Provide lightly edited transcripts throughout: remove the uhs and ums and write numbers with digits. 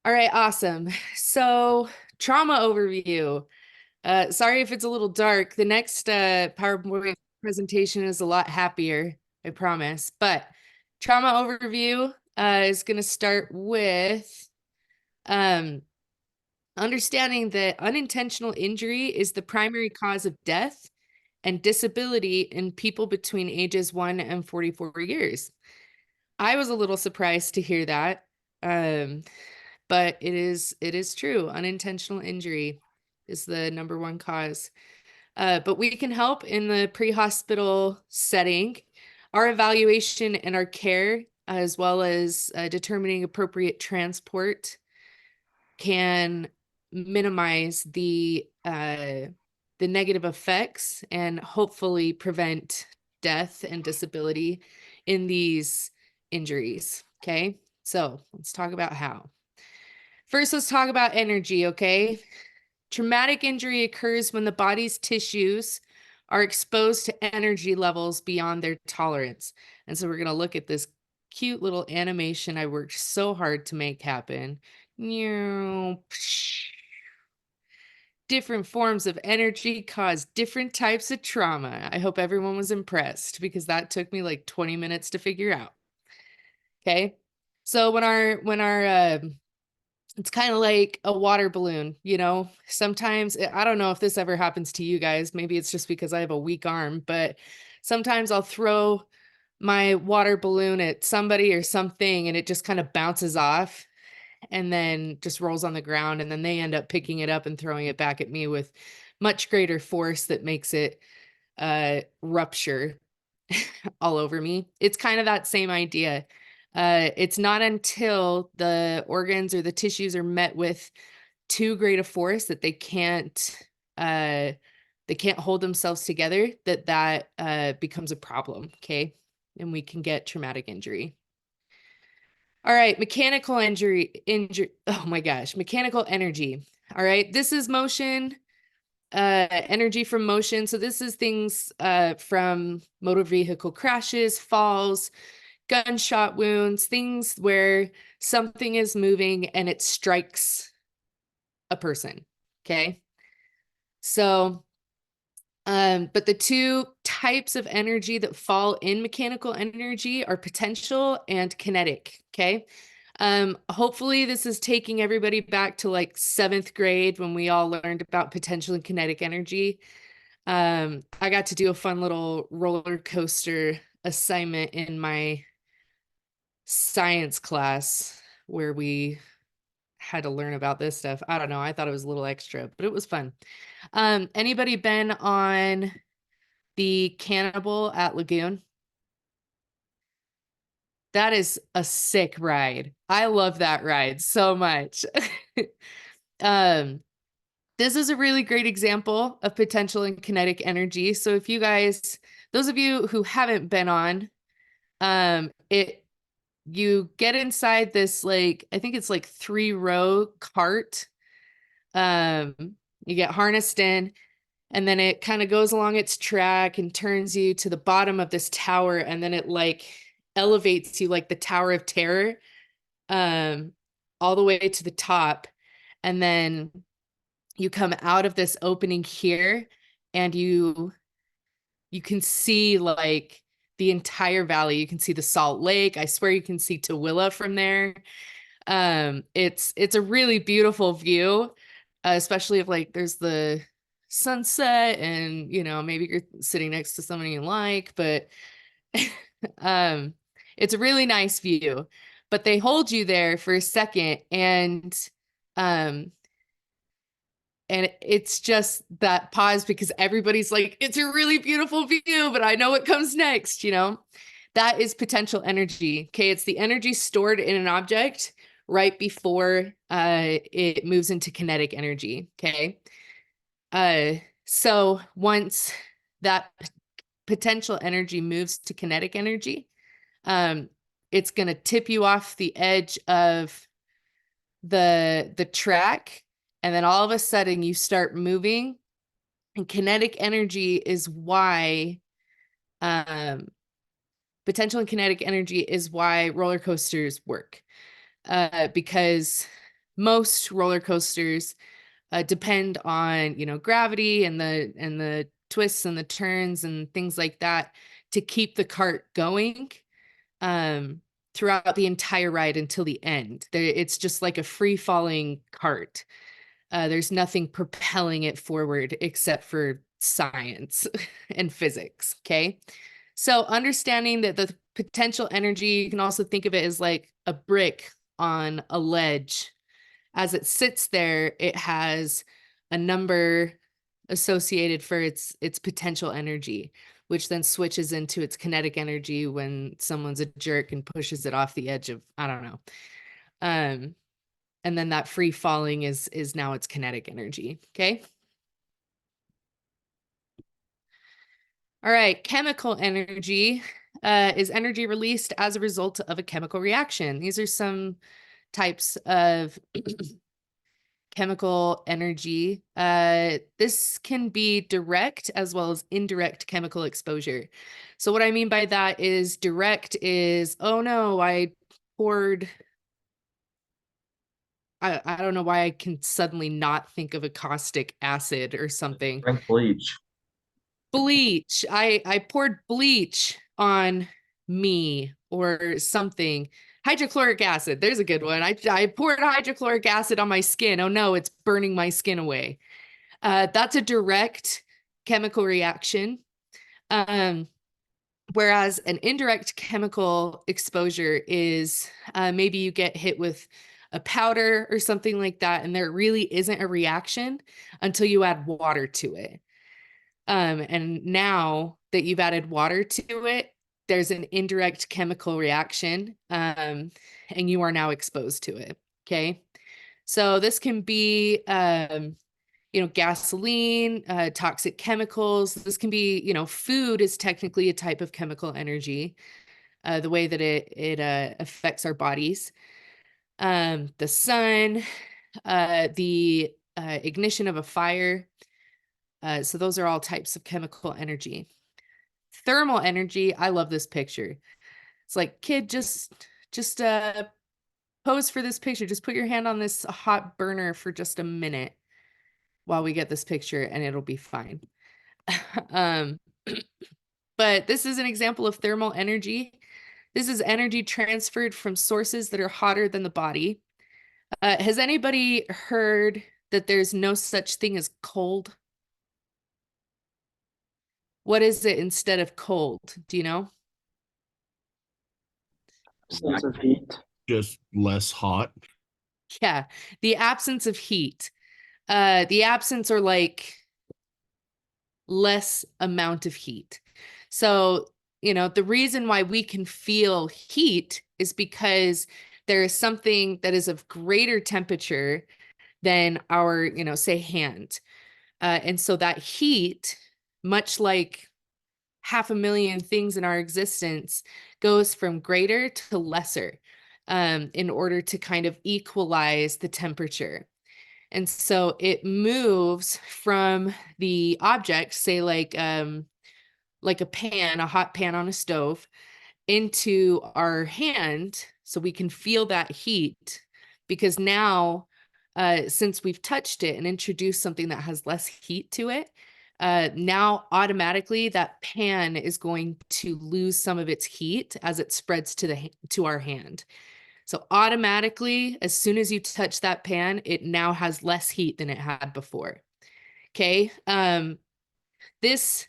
All right, awesome. So, trauma overview. Sorry if it's a little dark. The next PowerPoint presentation is a lot happier, I promise. But trauma overview is going to start with um, understanding that unintentional injury is the primary cause of death and disability in people between ages 1 and 44 years. I was a little surprised to hear that. Um, but it is true. Unintentional injury is the number one cause. But we can help in the pre-hospital setting. Our evaluation and our care, as well as determining appropriate transport, can minimize the negative effects and hopefully prevent death and disability in these injuries. Okay, so let's talk about how. First, let's talk about energy, okay? Traumatic injury occurs when the body's tissues are exposed to energy levels beyond their tolerance. And so we're going to look at this cute little animation I worked so hard to make happen. Different forms of energy cause different types of trauma. I hope everyone was impressed because that took me like 20 minutes to figure out. Okay? So when our it's kind of like a water balloon, you know? Sometimes, I don't know if this ever happens to you guys. Maybe it's just because I have a weak arm, but sometimes I'll throw my water balloon at somebody or something and it just kind of bounces off and then just rolls on the ground. And then they end up picking it up and throwing it back at me with much greater force that makes it rupture all over me. It's kind of that same idea. It's not until the organs or the tissues are met with too great a force that uh, they can't hold themselves together that becomes a problem. Okay, and we can get traumatic injury. All right, mechanical injury. Oh my gosh, mechanical energy. All right, this is motion, energy from motion. So this is things from motor vehicle crashes, falls, gunshot wounds, things where something is moving and it strikes a person. Okay. So, but the two types of energy that fall in mechanical energy are potential and kinetic. Okay. Hopefully this is taking everybody back to like 7th grade when we all learned about potential and kinetic energy. I got to do a fun little roller coaster assignment in my science class where we had to learn about this stuff. I don't know. I thought it was a little extra, but it was fun. Anybody been on the Cannibal at Lagoon? That is a sick ride. I love that ride so much. um, this is a really great example of potential and kinetic energy. So if you guys, those of you who haven't been on, you get inside this, like, I think it's like 3-row cart. Um, you get harnessed in, and then it kind of goes along its track and turns you to the bottom of this tower, and then it like elevates you like the Tower of Terror, um, all the way to the top. And then you come out of this opening here, and you can see like the entire valley. You can see the Salt Lake. I swear you can see Tooele from there. It's a really beautiful view, especially if like there's the sunset and maybe you're sitting next to somebody you like, but um it's a really nice view. But they hold you there for a second, um and it's just that pause because everybody's like, it's a really beautiful view, but I know what comes next, That is potential energy. Okay, it's the energy stored in an object right before it moves into kinetic energy. Okay. So once that potential energy moves to kinetic energy, it's going to tip you off the edge of the track, and then all of a sudden you start moving. And kinetic energy is why potential and kinetic energy is why roller coasters work, because most roller coasters depend on, gravity and the twists and the turns and things like that to keep the cart going um, throughout the entire ride until the end. It's just like a free falling cart. There's nothing propelling it forward except for science and physics. Okay. So understanding that the potential energy, you can also think of it as like a brick on a ledge. As it sits there, it has a number associated for its potential energy, which then switches into its kinetic energy when someone's a jerk and pushes it off the edge of, I don't know. And then that free falling is now its kinetic energy. Okay. All right. Chemical energy is energy released as a result of a chemical reaction. These are some types of chemical energy. This can be direct as well as indirect chemical exposure. So what I mean by that is direct is, oh no, I poured, I don't know why I can suddenly not think of a caustic acid or something. Drink bleach. Bleach. I poured bleach on me or something. Hydrochloric acid. There's a good one. I poured hydrochloric acid on my skin. Oh no, it's burning my skin away. That's a direct chemical reaction. Um, whereas an indirect chemical exposure is maybe you get hit with a powder or something like that, and there really isn't a reaction until you add water to it. And now that you've added water to it, there's an indirect chemical reaction, and you are now exposed to it. Okay. So this can be, gasoline, toxic chemicals. This can be, food is technically a type of chemical energy, the way that it affects our bodies. The sun, the ignition of a fire. So those are all types of chemical energy. Thermal energy, I love this picture. It's like, kid, just pose for this picture. Just put your hand on this hot burner for just a minute while we get this picture and it'll be fine. um, but this is an example of thermal energy. This is energy transferred from sources that are hotter than the body. Has anybody heard that there's no such thing as cold? What is it instead of cold? Do you know? Sense of heat. Just less hot. Yeah, the absence of heat. The absence or like less amount of heat. So, the reason why we can feel heat is because there is something that is of greater temperature than our, say hand. And so that heat, much like 500,000 things in our existence, goes from greater to lesser in order to kind of equalize the temperature. And so it moves from the object, say like a pan, a hot pan on a stove, into our hand so we can feel that heat, because now since we've touched it and introduced something that has less heat to it, now automatically that pan is going to lose some of its heat as it spreads to our hand. So automatically, as soon as you touch that pan, it now has less heat than it had before. Okay. This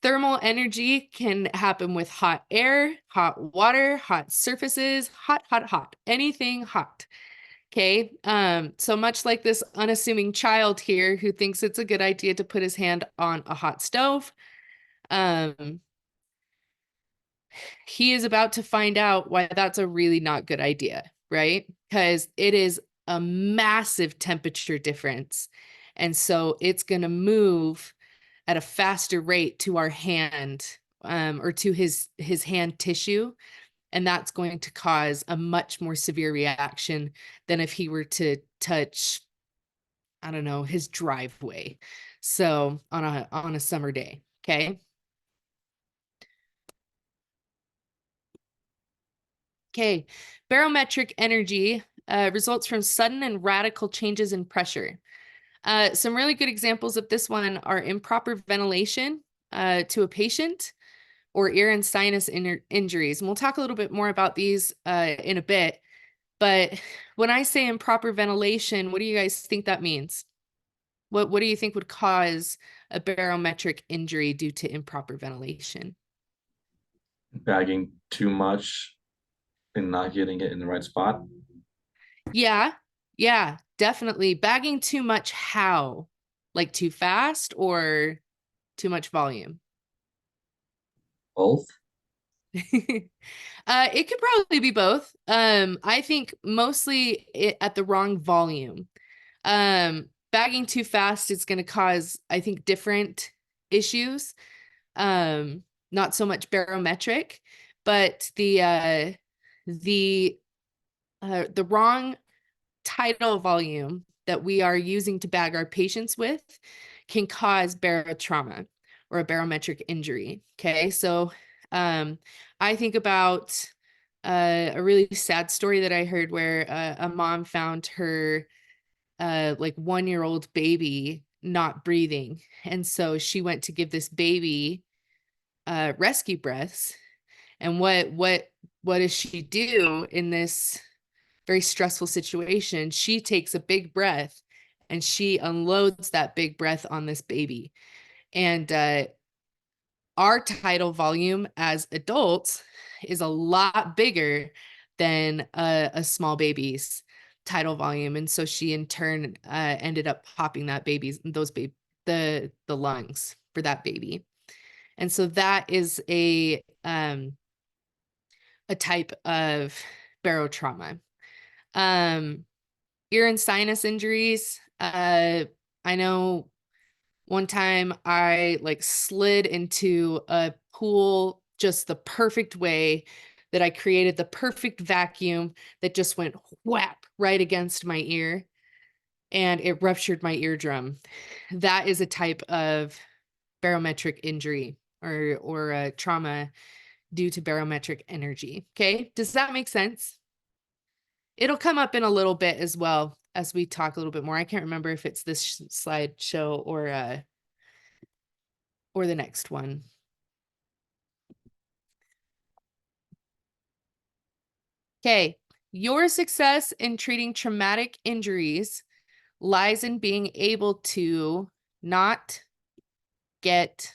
thermal energy can happen with hot air, hot water, hot surfaces, hot, anything hot. Okay. So much like this unassuming child here who thinks it's a good idea to put his hand on a hot stove, he is about to find out why that's a really not good idea, right? Because it is a massive temperature difference. And so it's going to move at a faster rate to our hand, or to his hand tissue. And that's going to cause a much more severe reaction than if he were to touch, I don't know, his driveway. So on a summer day. Okay. Okay, barometric energy results from sudden and radical changes in pressure. Some really good examples of this one are improper ventilation to a patient, or ear and sinus injuries. And we'll talk a little bit more about these in a bit. But when I say improper ventilation, what do you guys think that means? What do you think would cause a barometric injury due to improper ventilation? Bagging too much and not getting it in the right spot. Yeah, yeah, definitely. Bagging too much, how? Like too fast or too much volume? Both. It could probably be both. I think mostly at the wrong volume. Bagging too fast is going to cause, I think, different issues. Not so much barometric, but the wrong tidal volume that we are using to bag our patients with can cause barotrauma or a barometric injury. Okay, so I think about a really sad story that I heard where a mom found her like 1-year-old baby not breathing, and so she went to give this baby rescue breaths. And what does she do in this very stressful situation? She takes a big breath and she unloads that big breath on this baby. And our tidal volume as adults is a lot bigger than a small baby's tidal volume. And so she in turn ended up popping that baby's the lungs for that baby. And so that is a type of barotrauma. Ear and sinus injuries. I know one time I like slid into a pool just the perfect way, that I created the perfect vacuum that just went whap right against my ear and it ruptured my eardrum. That is a type of barometric injury or a trauma due to barometric energy. Okay, does that make sense? It'll come up in a little bit as well as we talk a little bit more. I can't remember if it's this slideshow or the next one. Okay, your success in treating traumatic injuries lies in being able to not get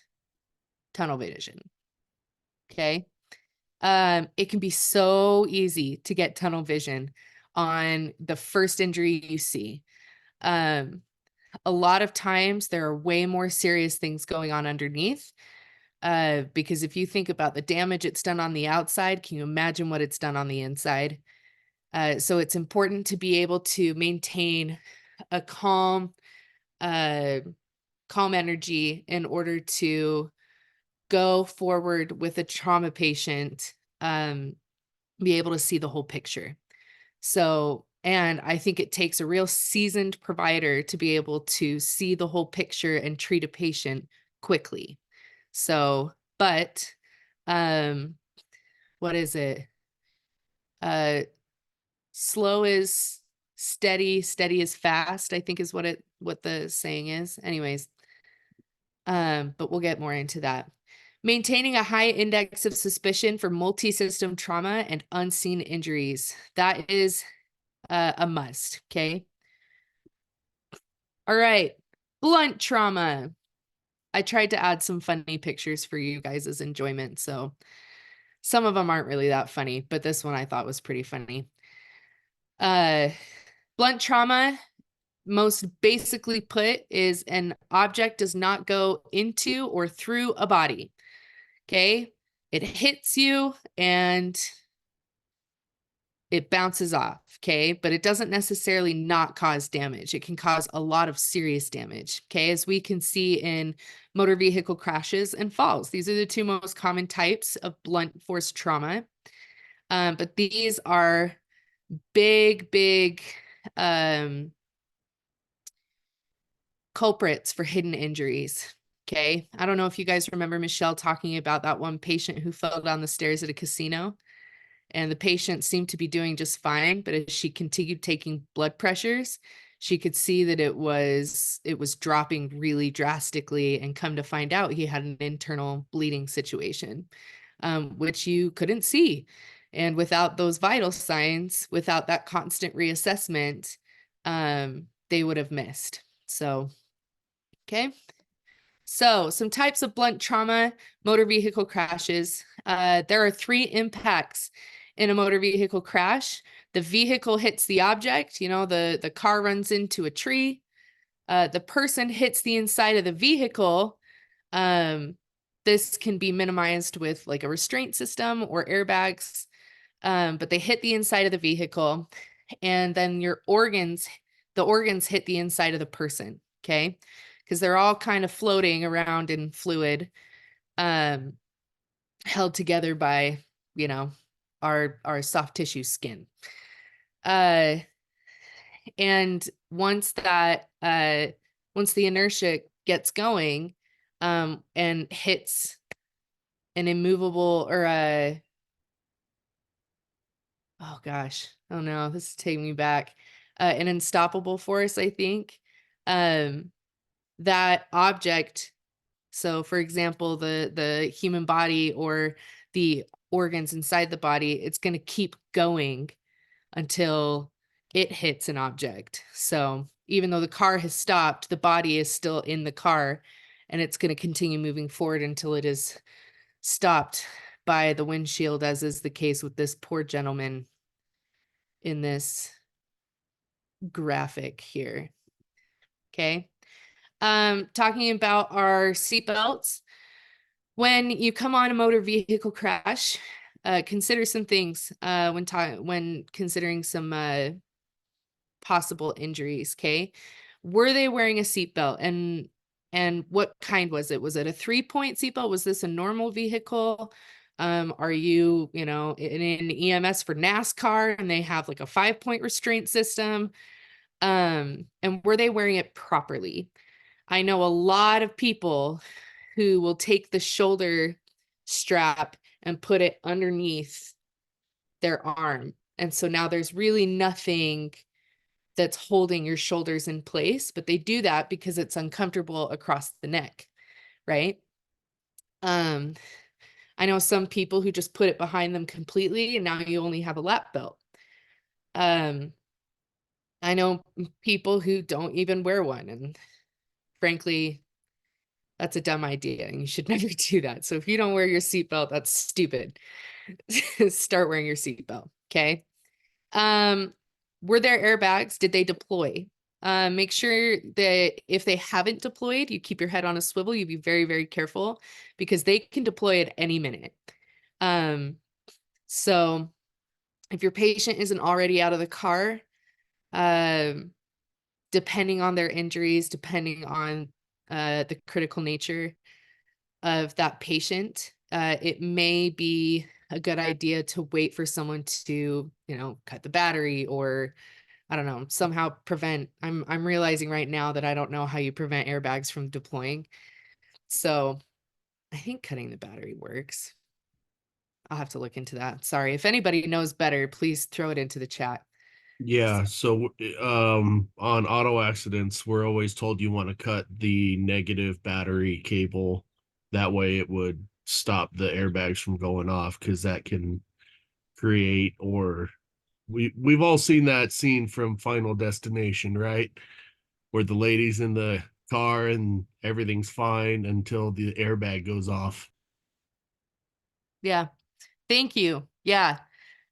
tunnel vision. Okay. It can be so easy to get tunnel vision on the first injury you see. A lot of times there are way more serious things going on underneath. Because if you think about the damage it's done on the outside, can you imagine what it's done on the inside? So it's important to be able to maintain a calm energy in order to go forward with a trauma patient, be able to see the whole picture. So, and I think it takes a real seasoned provider to be able to see the whole picture and treat a patient quickly. So, but what is it? Slow is steady, steady is fast, I think is what the saying is. Anyways, but we'll get more into that. Maintaining a high index of suspicion for multi-system trauma and unseen injuries. That is a must, okay? All right, blunt trauma. I tried to add some funny pictures for you guys' enjoyment, so some of them aren't really that funny, but this one I thought was pretty funny. Blunt trauma, most basically put, is an object does not go into or through a body. Okay, it hits you and it bounces off. Okay, but it doesn't necessarily not cause damage. It can cause a lot of serious damage. Okay, as we can see in motor vehicle crashes and falls. These are the two most common types of blunt force trauma. But these are big culprits for hidden injuries. Okay. I don't know if you guys remember Michelle talking about that one patient who fell down the stairs at a casino. and the patient seemed to be doing just fine. But as she continued taking blood pressures, she could see that it was dropping really drastically, and come to find out he had an internal bleeding situation, which you couldn't see. And without those vital signs, without that constant reassessment, they would have missed. So, okay. So some types of blunt trauma, motor vehicle crashes. There are 3 impacts in a motor vehicle crash. The vehicle hits the object, the car runs into a tree. The person hits the inside of the vehicle. This can be minimized with like a restraint system or airbags, but they hit the inside of the vehicle, and then the organs hit the inside of the person, okay? Because they're all kind of floating around in fluid, held together by, our soft tissue skin. And once the inertia gets going, and hits an immovable or oh gosh, oh no, this is taking me back, an unstoppable force, I think, that object. So for example, the human body or the organs inside the body, it's going to keep going until it hits an object. So even though the car has stopped, the body is still in the car, and it's going to continue moving forward until it is stopped by the windshield, as is the case with this poor gentleman in this graphic here. Okay. Talking about our seatbelts. When you come on a motor vehicle crash, consider some things when considering some possible injuries. Okay, were they wearing a seatbelt, and what kind was it? Was it a 3-point seatbelt? Was this a normal vehicle? Are you in an EMS for NASCAR and they have like a 5-point restraint system? And were they wearing it properly? I know a lot of people who will take the shoulder strap and put it underneath their arm. And so now there's really nothing that's holding your shoulders in place, but they do that because it's uncomfortable across the neck, right? I know some people who just put it behind them completely, and now you only have a lap belt. I know people who don't even wear one, and frankly, that's a dumb idea, and you should never do that. So if you don't wear your seatbelt, that's stupid. Start wearing your seatbelt, okay? Were there airbags? Did they deploy? Make sure that if they haven't deployed, you keep your head on a swivel. You be very, very careful, because they can deploy at any minute. So if your patient isn't already out of the car, depending on their injuries, depending on the critical nature of that patient, it may be a good idea to wait for someone to, cut the battery, or I don't know, somehow prevent. I'm realizing right now that I don't know how you prevent airbags from deploying. So I think cutting the battery works. I'll have to look into that. Sorry. If anybody knows better, please throw it into the chat. Yeah, so on auto accidents, we're always told you want to cut the negative battery cable. That way it would stop the airbags from going off, because that can create, or we've all seen that scene from Final Destination, right? Where the lady's in the car and everything's fine until the airbag goes off. Yeah. Thank you. Yeah.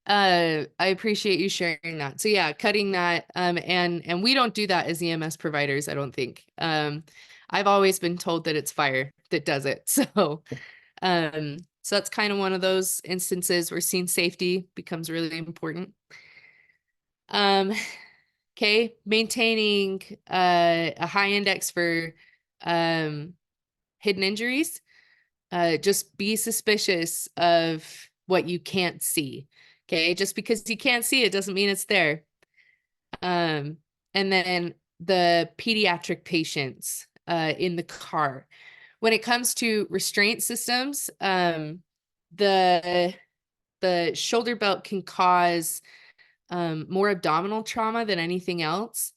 I appreciate you sharing that. So yeah, cutting that, and we don't do that as EMS providers, I don't think. I've always been told that it's fire that does it. So that's kind of one of those instances where scene safety becomes really important. Okay, maintaining a high index for hidden injuries. Just be suspicious of what you can't see. Okay, just because you can't see it doesn't mean it's there. And then the pediatric patients in the car. When it comes to restraint systems, the the shoulder belt can cause more abdominal trauma than anything else.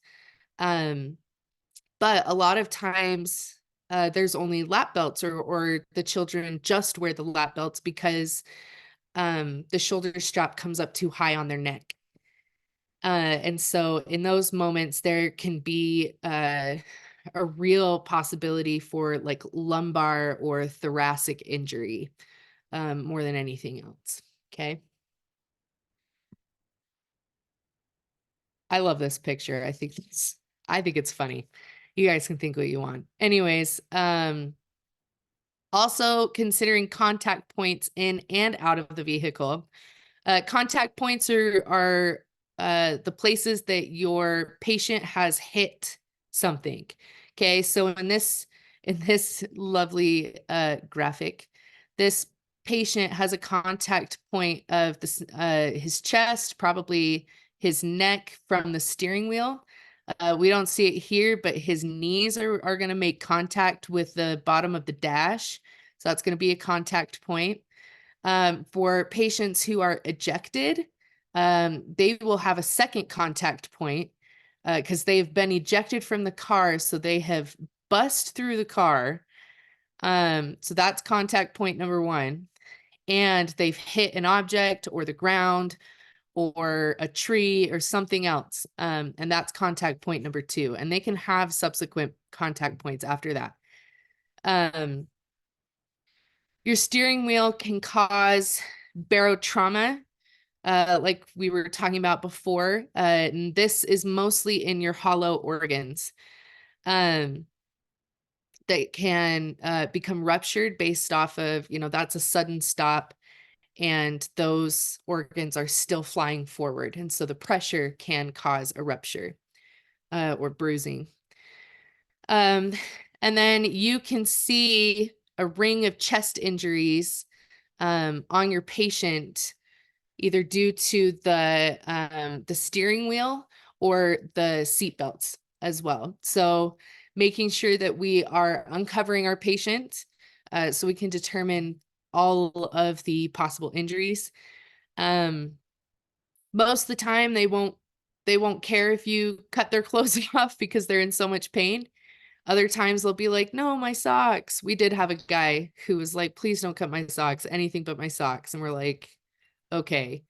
But a lot of times there's only lap belts, or the children just wear the lap belts because the shoulder strap comes up too high on their neck. And so in those moments, there can be a real possibility for like lumbar or thoracic injury more than anything else. Okay. I love this picture. I think it's funny. You guys can think what you want. Anyways, also considering contact points in and out of the vehicle. Contact points are the places that your patient has hit something. Okay, so in this lovely graphic, this patient has a contact point of this his chest, probably his neck from the steering wheel. We don't see it here, but his knees are going to make contact with the bottom of the dash. So that's going to be a contact point. For patients who are ejected, they will have a second contact point because they've been ejected from the car. So they have bust through the car. So that's contact point number one. And they've hit an object or the ground or a tree or something else. And that's contact point number two. And they can have subsequent contact points after that. Your steering wheel can cause barotrauma, like we were talking about before. And this is mostly in your hollow organs that can become ruptured based off of, that's a sudden stop and those organs are still flying forward. And so the pressure can cause a rupture or bruising. And then you can see a ring of chest injuries on your patient, either due to the steering wheel or the seat belts as well. So making sure that we are uncovering our patient so we can determine all of the possible injuries. Most of the time they won't care if you cut their clothes off because they're in so much pain. Other times they'll be like, no, my socks. We did have a guy who was like, please don't cut my socks, anything but my socks. And we're like, okay,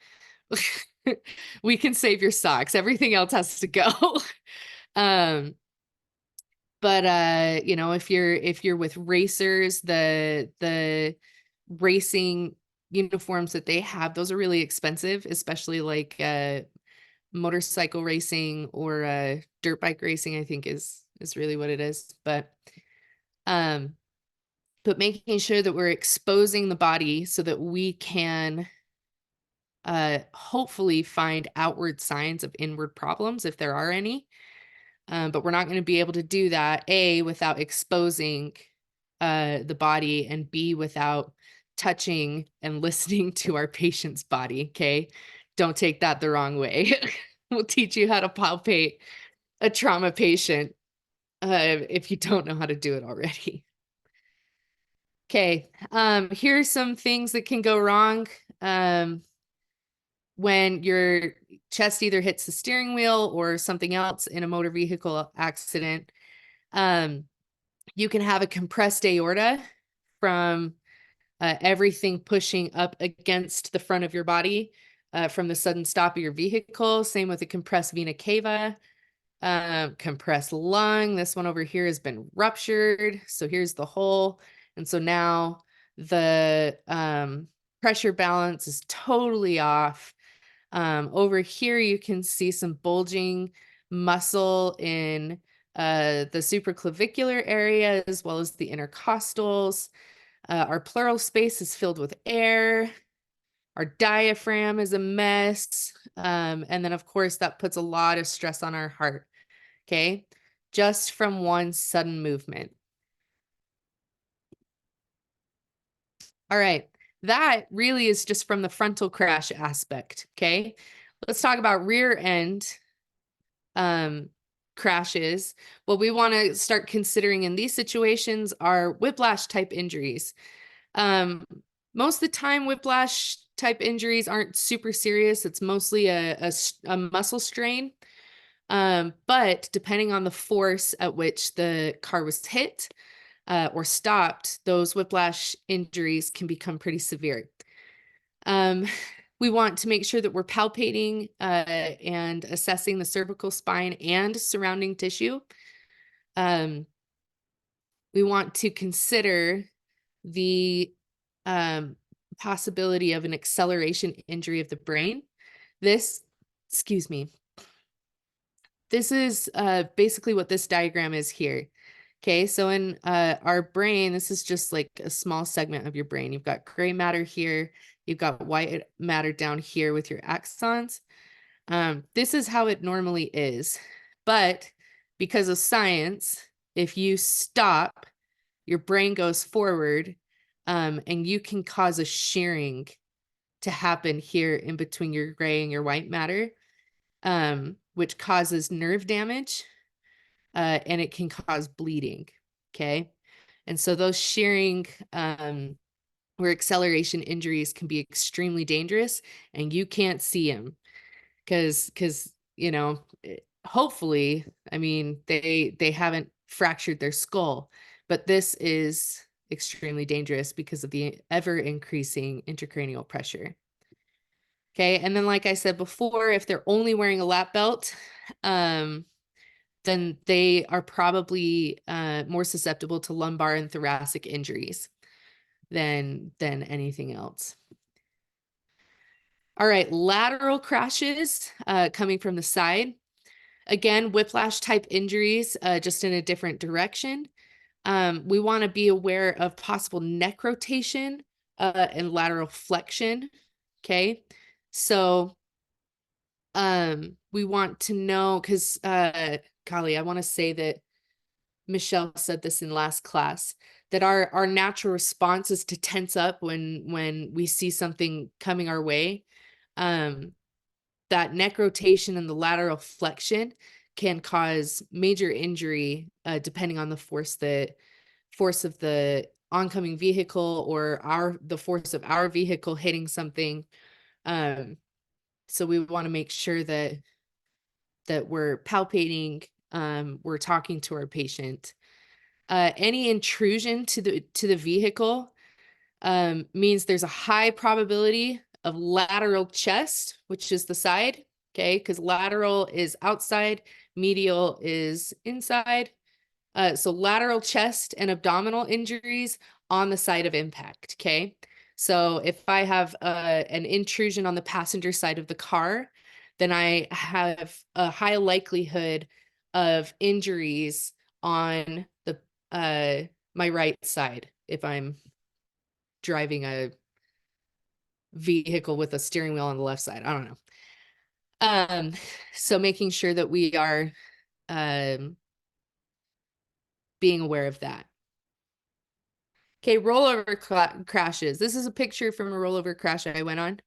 we can save your socks. Everything else has to go. But if you're with racers, the racing uniforms that they have, those are really expensive, especially like motorcycle racing or dirt bike racing, I think is really what it is. But making sure that we're exposing the body so that we can hopefully find outward signs of inward problems if there are any. But we're not going to be able to do that, A, without exposing the body, and B, without touching and listening to our patient's body. Okay. Don't take that the wrong way. We'll teach you how to palpate a trauma patient if you don't know how to do it already. Okay. Here's some things that can go wrong when your chest either hits the steering wheel or something else in a motor vehicle accident. You can have a compressed aorta from everything pushing up against the front of your body from the sudden stop of your vehicle. Same with a compressed vena cava, compressed lung. This one over here has been ruptured. So here's the hole. And so now the pressure balance is totally off. Over here, you can see some bulging muscle in the supraclavicular area, as well as the intercostals. Our pleural space is filled with air. Our diaphragm is a mess. And then, of course, that puts a lot of stress on our heart, okay? Just from one sudden movement. All right. That really is just from the frontal crash aspect, okay? Let's talk about rear end crashes. What we want to start considering in these situations are whiplash type injuries. Most of the time, whiplash type injuries aren't super serious. It's mostly a muscle strain. But depending on the force at which the car was hit or stopped, those whiplash injuries can become pretty severe. We want to make sure that we're palpating and assessing the cervical spine and surrounding tissue. We want to consider the possibility of an acceleration injury of the brain. This, excuse me, this is basically what this diagram is here. Okay, so in our brain, this is just like a small segment of your brain. You've got gray matter here, you've got white matter down here with your axons. This is how it normally is. But because of science, if you stop, your brain goes forward, and you can cause a shearing to happen here in between your gray and your white matter, which causes nerve damage, and it can cause bleeding. Okay. And so those shearing or acceleration injuries can be extremely dangerous, and you can't see them because you know, hopefully, I mean, they haven't fractured their skull, but this is extremely dangerous because of the ever increasing intracranial pressure. Okay, and then like I said before, if they're only wearing a lap belt, then they are probably more susceptible to lumbar and thoracic injuries than anything else. All right, lateral crashes coming from the side. Again, whiplash type injuries, just in a different direction. We want to be aware of possible neck rotation and lateral flexion. Okay, so we want to know, because golly, I want to say that Michelle said this in last class, that our natural response is to tense up when we see something coming our way. That neck rotation and the lateral flexion can cause major injury depending on the force of the oncoming vehicle or the force of our vehicle hitting something. So we want to make sure that we're palpating, we're talking to our patient. Any intrusion to the vehicle means there's a high probability of lateral chest, which is the side, okay? Because lateral is outside, medial is inside. So lateral chest and abdominal injuries on the side of impact, okay? So if I have an intrusion on the passenger side of the car, then I have a high likelihood of injuries on the my right side if I'm driving a vehicle with a steering wheel on the left side. I don't know. So making sure that we are being aware of that. Okay, rollover crashes. This is a picture from a rollover crash I went on.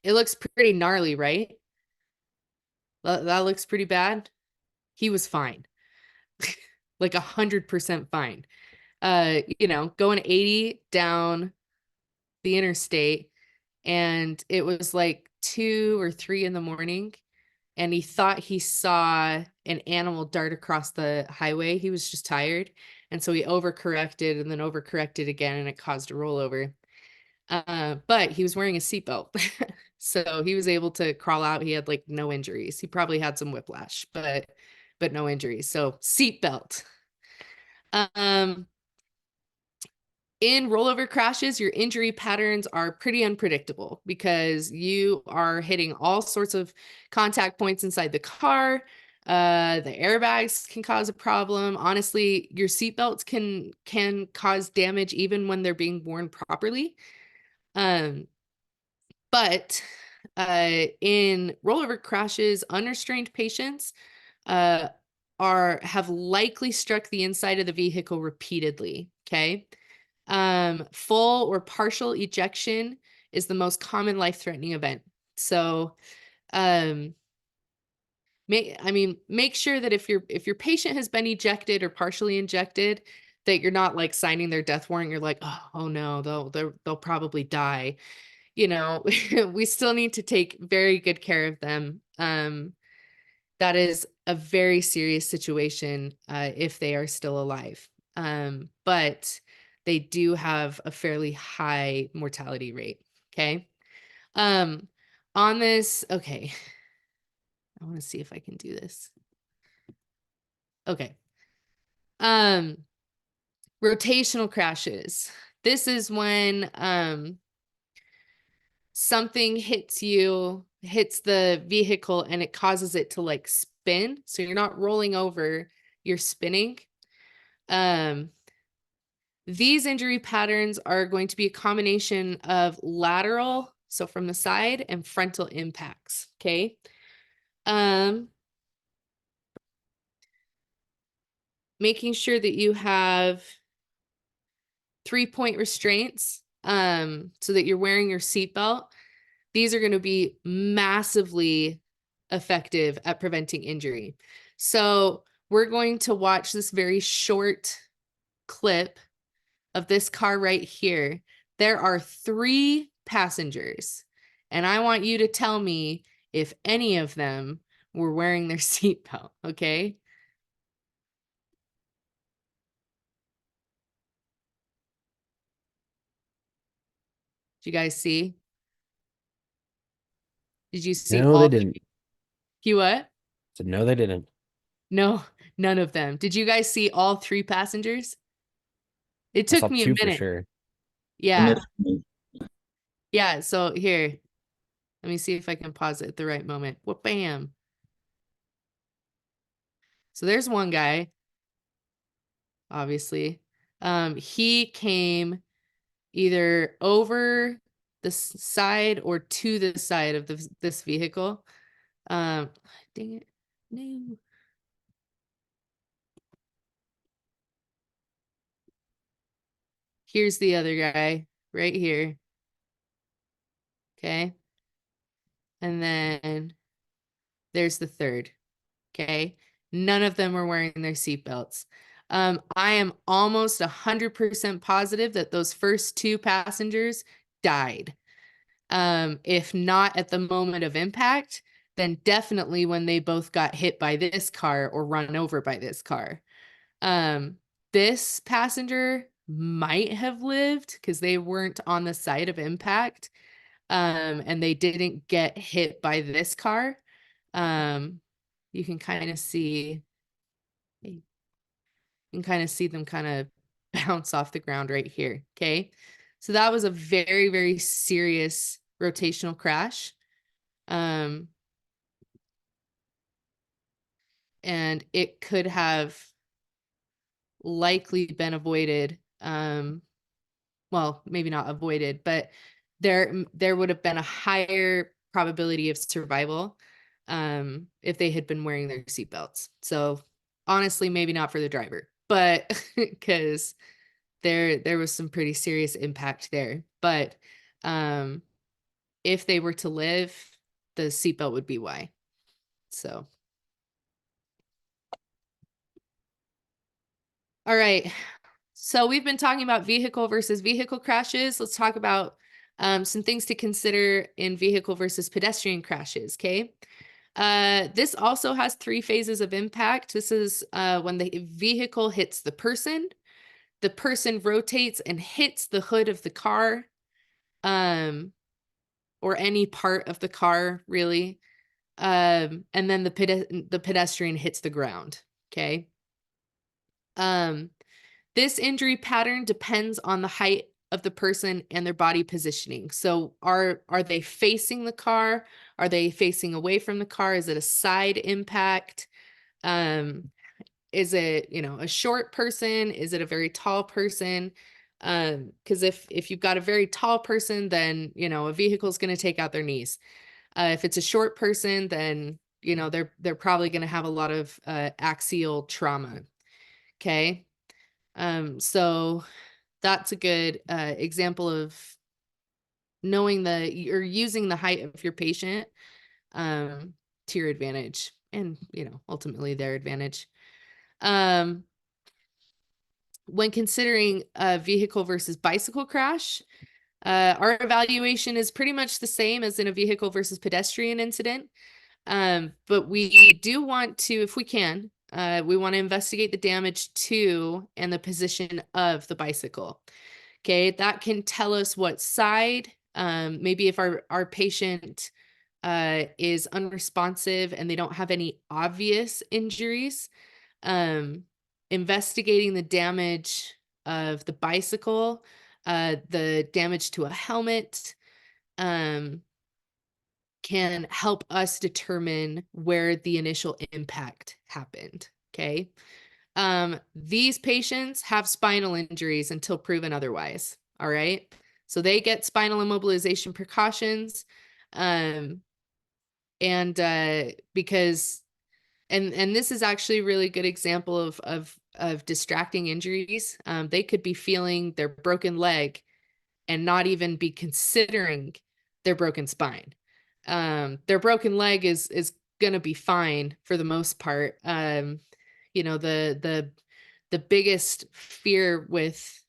It looks pretty gnarly, right? That looks pretty bad. He was fine. Like 100% fine. You know, going 80 down the interstate, and it was like 2 or 3 in the morning, and he thought he saw an animal dart across the highway. He was just tired, and so he overcorrected and then overcorrected again, and it caused a rollover. But he was wearing a seatbelt, so he was able to crawl out. He had like no injuries. He probably had some whiplash, but no injuries. So seatbelt. In rollover crashes, your injury patterns are pretty unpredictable because you are hitting all sorts of contact points inside the car. The airbags can cause a problem. Honestly, your seatbelts can cause damage even when they're being worn properly. But in rollover crashes, unrestrained patients have likely struck the inside of the vehicle repeatedly. Okay. Full or partial ejection is the most common life-threatening event. So, make sure that if your patient has been ejected or partially injected, that you're not like signing their death warrant. You're like, oh no, they'll probably die. You know, we still need to take very good care of them. That is a very serious situation if they are still alive. But they do have a fairly high mortality rate. Okay. Um, on this, okay. I want to see if I can do this. Okay. Um, rotational crashes. This is when something hits the vehicle and it causes it to like spin. So you're not rolling over, you're spinning. These injury patterns are going to be a combination of lateral, so from the side, and frontal impacts. Okay. Making sure that you have 3-point restraints, so that you're wearing your seatbelt. These are going to be massively effective at preventing injury. So we're going to watch this very short clip of this car right here. There are 3 passengers, and I want you to tell me if any of them were wearing their seatbelt, okay? Did you guys see? Did you see No, all they 3? didn't. You what? So no, they didn't. No, none of them. Did you guys see all 3 passengers? It I saw took me a 2 for minute. sure. Yeah. Initially, Yeah, so here, let me see if I can pause it at the right moment. Whoop, bam. So there's one guy, obviously. He came either over the side or to the side of this vehicle. Dang it. No. Here's the other guy right here. Okay. And then there's the third. Okay. None of them were wearing their seatbelts. I am almost 100% positive that those first 2 passengers died. If not at the moment of impact, then definitely when they both got hit by this car or run over by this car. This passenger might have lived because they weren't on the side of impact, and they didn't get hit by this car. You can kind of see, them kind of bounce off the ground right here. Okay. So that was a very, very serious rotational crash. And it could have likely been avoided. Well, maybe not avoided, but there would have been a higher probability of survival if they had been wearing their seatbelts. So honestly, maybe not for the driver, but because there was some pretty serious impact there. But if they were to live, the seatbelt would be why. So. All right. So we've been talking about vehicle versus vehicle crashes. Let's talk about some things to consider in vehicle versus pedestrian crashes. Okay. This also has 3 phases of impact. This is when the vehicle hits the person rotates and hits the hood of the car, or any part of the car, really. And then the pedestrian hits the ground. Okay. This injury pattern depends on the height of the person and their body positioning. So are they facing the car? Are they facing away from the car? Is it a side impact? Is it, a short person? Is it a very tall person? Because if you've got a very tall person, then, a vehicle is going to take out their knees. If it's a short person, then, they're probably going to have a lot of axial trauma. Okay. So that's a good example of knowing you're using the height of your patient to your advantage and, ultimately their advantage. when considering a vehicle versus bicycle crash, our evaluation is pretty much the same as in a vehicle versus pedestrian incident. But we do want to, if we can, we want to investigate the damage to and the position of the bicycle. Okay, that can tell us what side, maybe if our patient is unresponsive and they don't have any obvious injuries, investigating the damage of the bicycle, the damage to a helmet, can help us determine where the initial impact happened. Okay. These patients have spinal injuries until proven otherwise. All right. So they get spinal immobilization precautions. Because and this is actually a really good example of distracting injuries. They could be feeling their broken leg and not even be considering their broken spine. Their broken leg is gonna be fine for the most part. You know, the biggest fear with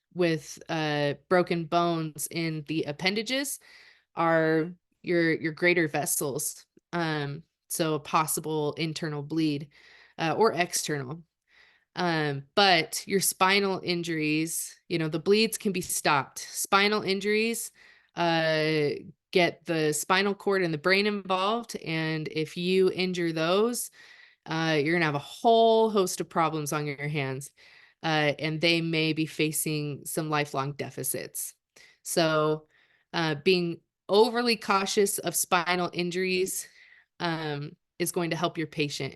broken bones in the appendages are your greater vessels. So a possible internal bleed or external. But your spinal injuries, you know, the bleeds can be stopped. Spinal injuries get the spinal cord and the brain involved. And if you injure those, you're gonna have a whole host of problems on your hands. And they may be facing some lifelong deficits. So being overly cautious of spinal injuries is going to help your patient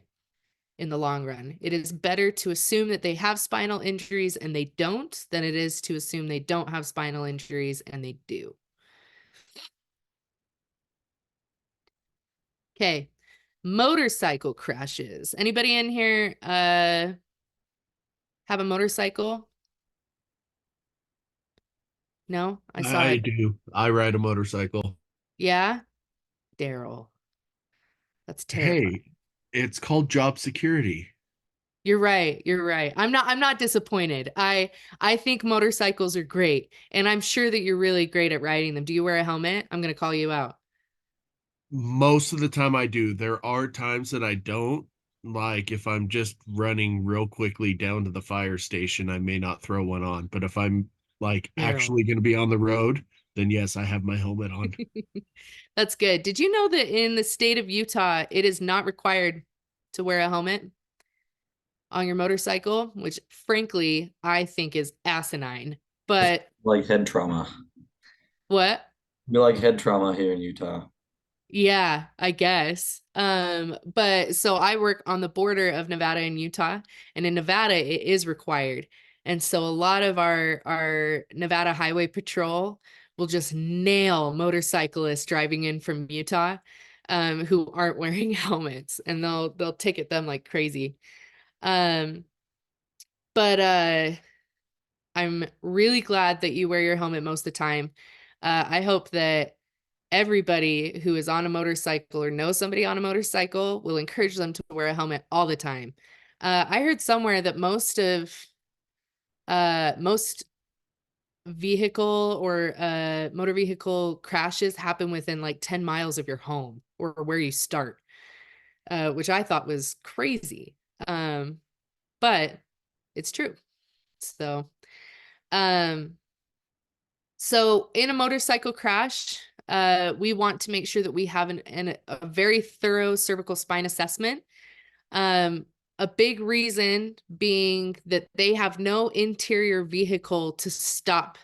in the long run. It is better to assume that they have spinal injuries and they don't than it is to assume they don't have spinal injuries and they do. Okay. Motorcycle crashes. Anybody in here have a motorcycle? No? I saw I it. do. I ride a motorcycle. Yeah? Daryl. That's terrifying. Hey, it's called job security. You're right. You're right. I'm not disappointed. I think motorcycles are great, and I'm sure that you're really great at riding them. Do you wear a helmet? I'm gonna call you out. Most of the time I do. There are times that I don't. Like if I'm just running real quickly down to the fire station, I may not throw one on. But if I'm like Daryl. actually going to be on the road, then yes, I have my helmet on. That's good. Did you know that in the state of Utah, it is not required to wear a helmet on your motorcycle, which frankly, I think is asinine. But Like head trauma. what? Be like head trauma here in Utah. Yeah, I guess. But so I work on the border of Nevada and Utah, and in Nevada it is required. And so a lot of our Nevada Highway Patrol will just nail motorcyclists driving in from Utah, who aren't wearing helmets, and they'll ticket them like crazy. Um, but I'm really glad that you wear your helmet most of the time. I hope that everybody who is on a motorcycle or knows somebody on a motorcycle will encourage them to wear a helmet all the time. I heard somewhere that most vehicle or motor vehicle crashes happen within like 10 miles of your home or where you start, which I thought was crazy. But it's true. So, um, So in a motorcycle crash, we want to make sure that we have a very thorough cervical spine assessment. A big reason being that they have no interior vehicle to stop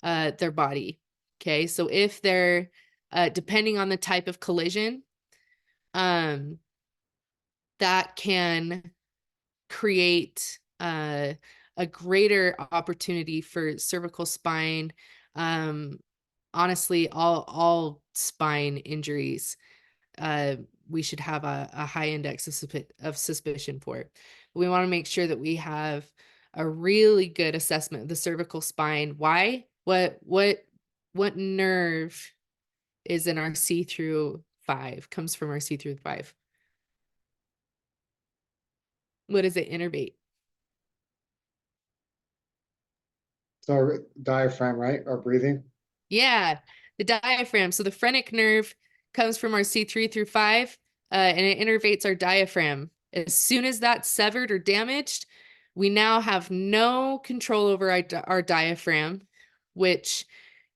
their body. Okay, so if they're depending on the type of collision, um, that can create a greater opportunity for cervical spine. Um, Honestly, all spine injuries, uh, we should have a high index of suspicion for it. We want to make sure that we have a really good assessment of the cervical spine. Why? What nerve is in our C through 5? Comes from our C through 5. What does it innervate? So our diaphragm, right? Our breathing. Yeah, the diaphragm. So the phrenic nerve comes from our C3 through 5, and it innervates our diaphragm. As soon as that's severed or damaged, we now have no control over our diaphragm, which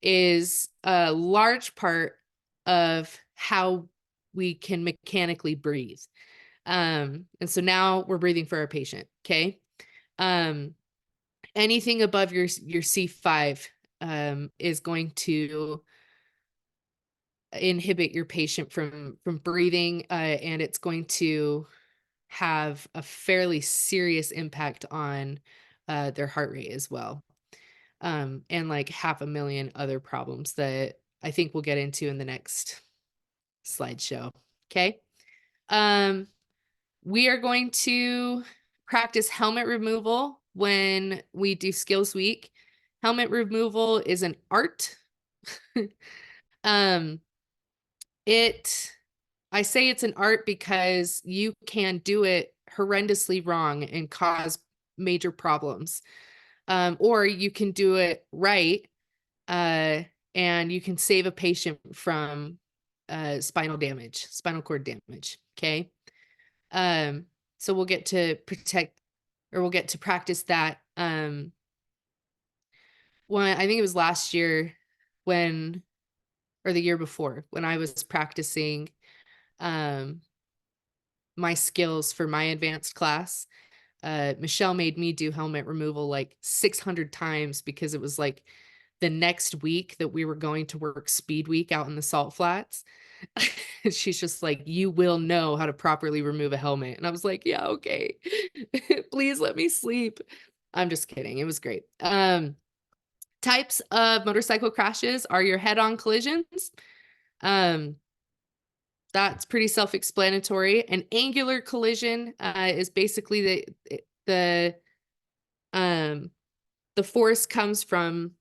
is a large part of how we can mechanically breathe. And so now we're breathing for our patient. Okay. Um, anything above your C5 is going to inhibit your patient from breathing, and it's going to have a fairly serious impact on their heart rate as well, and like 500,000 other problems that I think we'll get into in the next slideshow. Okay. We are going to practice helmet removal when we do skills week. Helmet removal is an art. um, I say it's an art because you can do it horrendously wrong and cause major problems. Or you can do it right, and you can save a patient from spinal cord damage. Okay. Um, so we'll get to we'll get to practice that. One, I think it was last year when, or the year before, when I was practicing um, my skills for my advanced class. Michelle made me do helmet removal like 600 times because it was like the next week that we were going to work speed week out in the salt flats. She's just like, you will know how to properly remove a helmet. And I was like, yeah, okay. Please let me sleep. I'm just kidding. It was great. Types of motorcycle crashes are your head-on collisions. That's pretty self-explanatory. An angular collision is basically the force comes from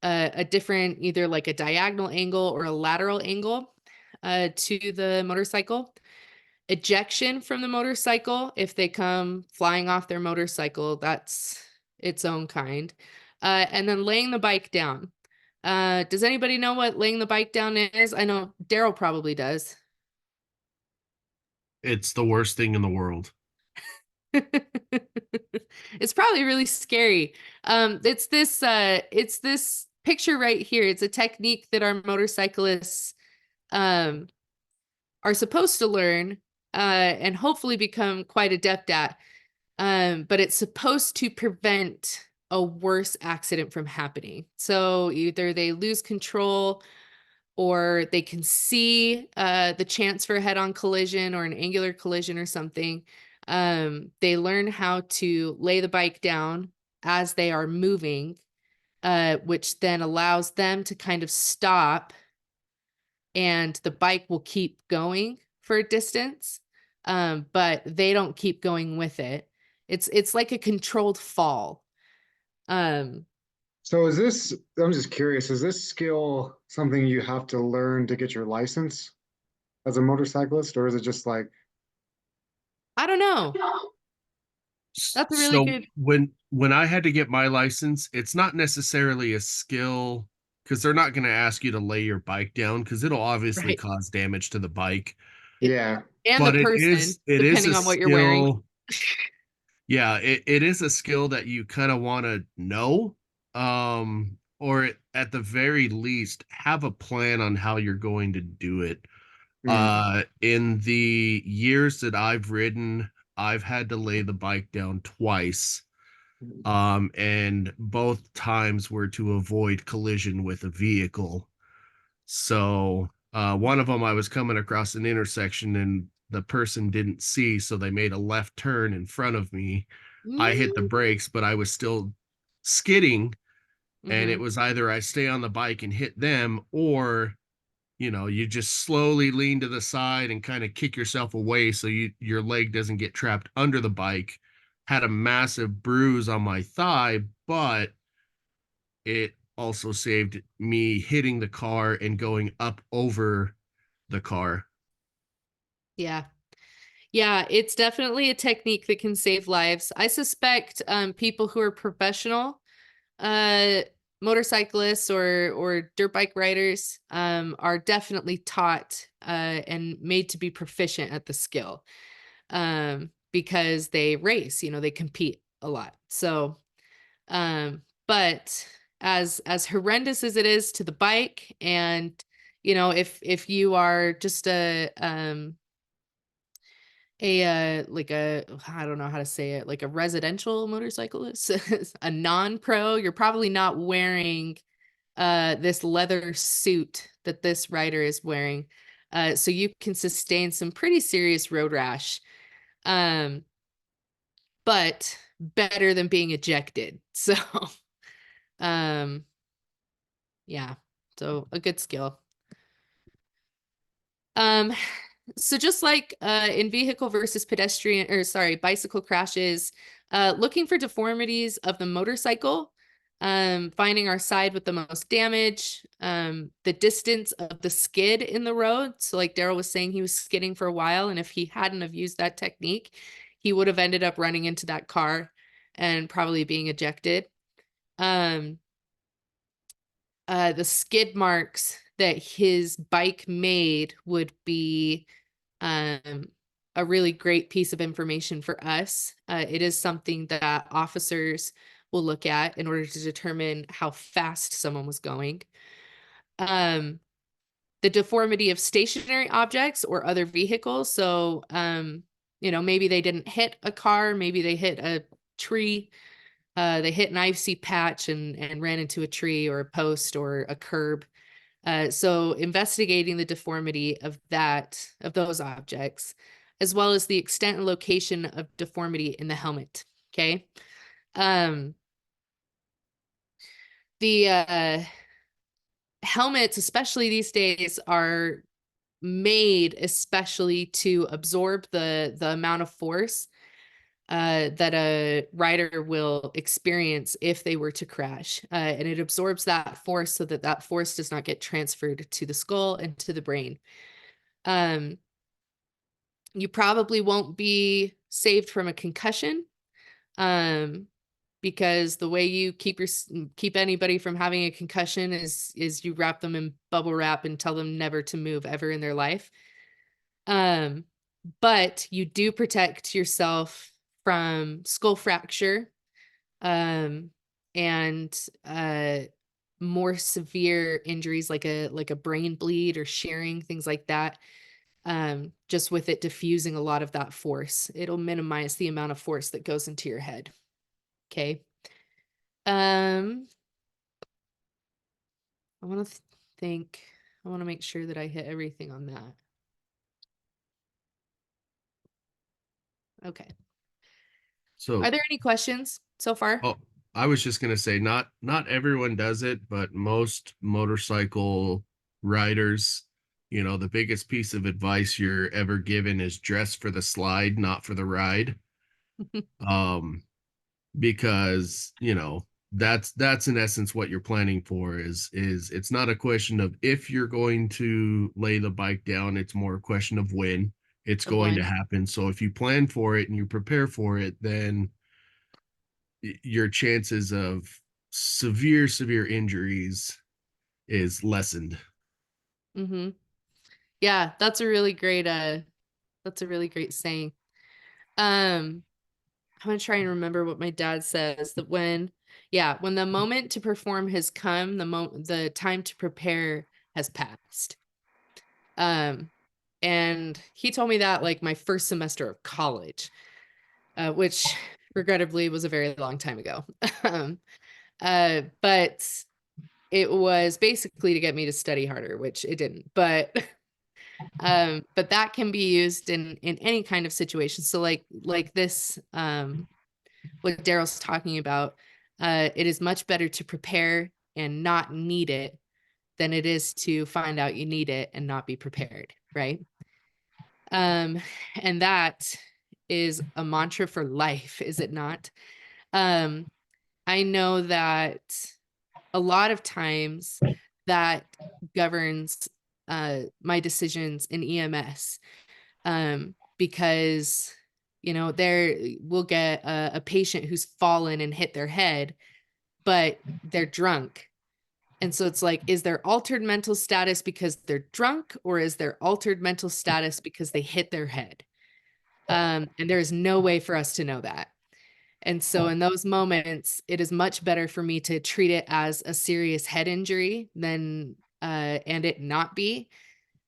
a different, either like a diagonal angle or a lateral angle to the motorcycle. Ejection from the motorcycle, if they come flying off their motorcycle, that's its own kind. And then laying the bike down. Does anybody know what laying the bike down is? I know Daryl probably does. It's the worst thing in the world. It's probably really scary. It's this picture right here. It's a technique that our motorcyclists are supposed to learn and hopefully become quite adept at. But it's supposed to prevent a worse accident from happening. So either they lose control, or they can see the chance for a head-on collision or an angular collision or something. They learn how to lay the bike down as they are moving, which then allows them to kind of stop, and the bike will keep going for a distance, but they don't keep going with it. It's like a controlled fall. So is this, I'm just curious, is this skill something you have to learn to get your license as a motorcyclist, or is it just like, I don't know. That's a really So good. when I had to get my license, it's not necessarily a skill because they're not going to ask you to lay your bike down because it'll obviously Right. cause damage to the bike. yeah, And the But person, it is depending a on what you're wearing. skill. Yeah, it is a skill that you kind of want to know, or at the very least have a plan on how you're going to do it. mm, In the years that I've ridden, I've had to lay the bike down twice. And both times were to avoid collision with a vehicle. So, one of them I was coming across an intersection and the person didn't see, so they made a left turn in front of me. I hit the Mm-hmm. brakes, but I was still skidding, and it Mm-hmm. was either I stay on the bike and hit them, or you just slowly lean to the side and kind of kick yourself away so your leg doesn't get trapped under the bike. Had a massive bruise on my thigh, but it also saved me hitting the car and going up over the car. Yeah. Yeah, it's definitely a technique that can save lives. I suspect people who are professional motorcyclists or dirt bike riders are definitely taught and made to be proficient at the skill because they race, you know, they compete a lot. So, but as horrendous as it is to the bike, and you know, if you are just like a, I don't know how to say it, like a residential motorcyclist, a non-pro, you're probably not wearing this leather suit that this rider is wearing. So you can sustain some pretty serious road rash. But better than being ejected. So yeah, so a good skill. Um, so just like in vehicle versus pedestrian, or sorry, bicycle crashes, looking for deformities of the motorcycle, finding our side with the most damage, the distance of the skid in the road. So like Daryl was saying, he was skidding for a while, and if he hadn't have used that technique, he would have ended up running into that car and probably being ejected. The skid marks that his bike made would be a really great piece of information for us. It is something that officers will look at in order to determine how fast someone was going. The deformity of stationary objects or other vehicles. So, you know, maybe they didn't hit a car, maybe they hit a tree, they hit an icy patch and ran into a tree or a post or a curb. So investigating the deformity of those objects, as well as the extent and location of deformity in the helmet. Okay. The helmets, especially these days, are made especially to absorb the amount of force that a rider will experience if they were to crash. And it absorbs that force so that that force does not get transferred to the skull and to the brain. You probably won't be saved from a concussion because the way you keep anybody from having a concussion is you wrap them in bubble wrap and tell them never to move ever in their life. But you do protect yourself from skull fracture, and more severe injuries like a brain bleed or shearing, things like that. Just with it diffusing a lot of that force, it'll minimize the amount of force that goes into your head. Okay. I want to think. I want to make sure that I hit everything on that. Okay. So, Are there any questions so far? oh, I was just gonna say, not everyone does it, but most motorcycle riders, you know, the biggest piece of advice you're ever given is dress for the slide, not for the ride. Um, because you know that's in essence what you're planning for is it's not a question of if you're going to lay the bike down, it's more a question of when it's going to happen. So if you plan for it and you prepare for it, then your chances of severe injuries is lessened. Mm-hmm. Yeah, that's a really great saying. I'm gonna try and remember what my dad says, that when the moment to perform has come, the time to prepare has passed. And he told me that like my first semester of college, which regrettably was a very long time ago. But it was basically to get me to study harder, which it didn't. But that can be used in any kind of situation. So like this, what Daryl's talking about, it is much better to prepare and not need it than it is to find out you need it and not be prepared, right? And that is a mantra for life, is it not? I know that a lot of times that governs my decisions in EMS, because you know there we'll get a patient who's fallen and hit their head, but they're drunk. And so it's like, is their altered mental status because they're drunk, or is their altered mental status because they hit their head? And there is no way for us to know that. And so in those moments, it is much better for me to treat it as a serious head injury than and it not be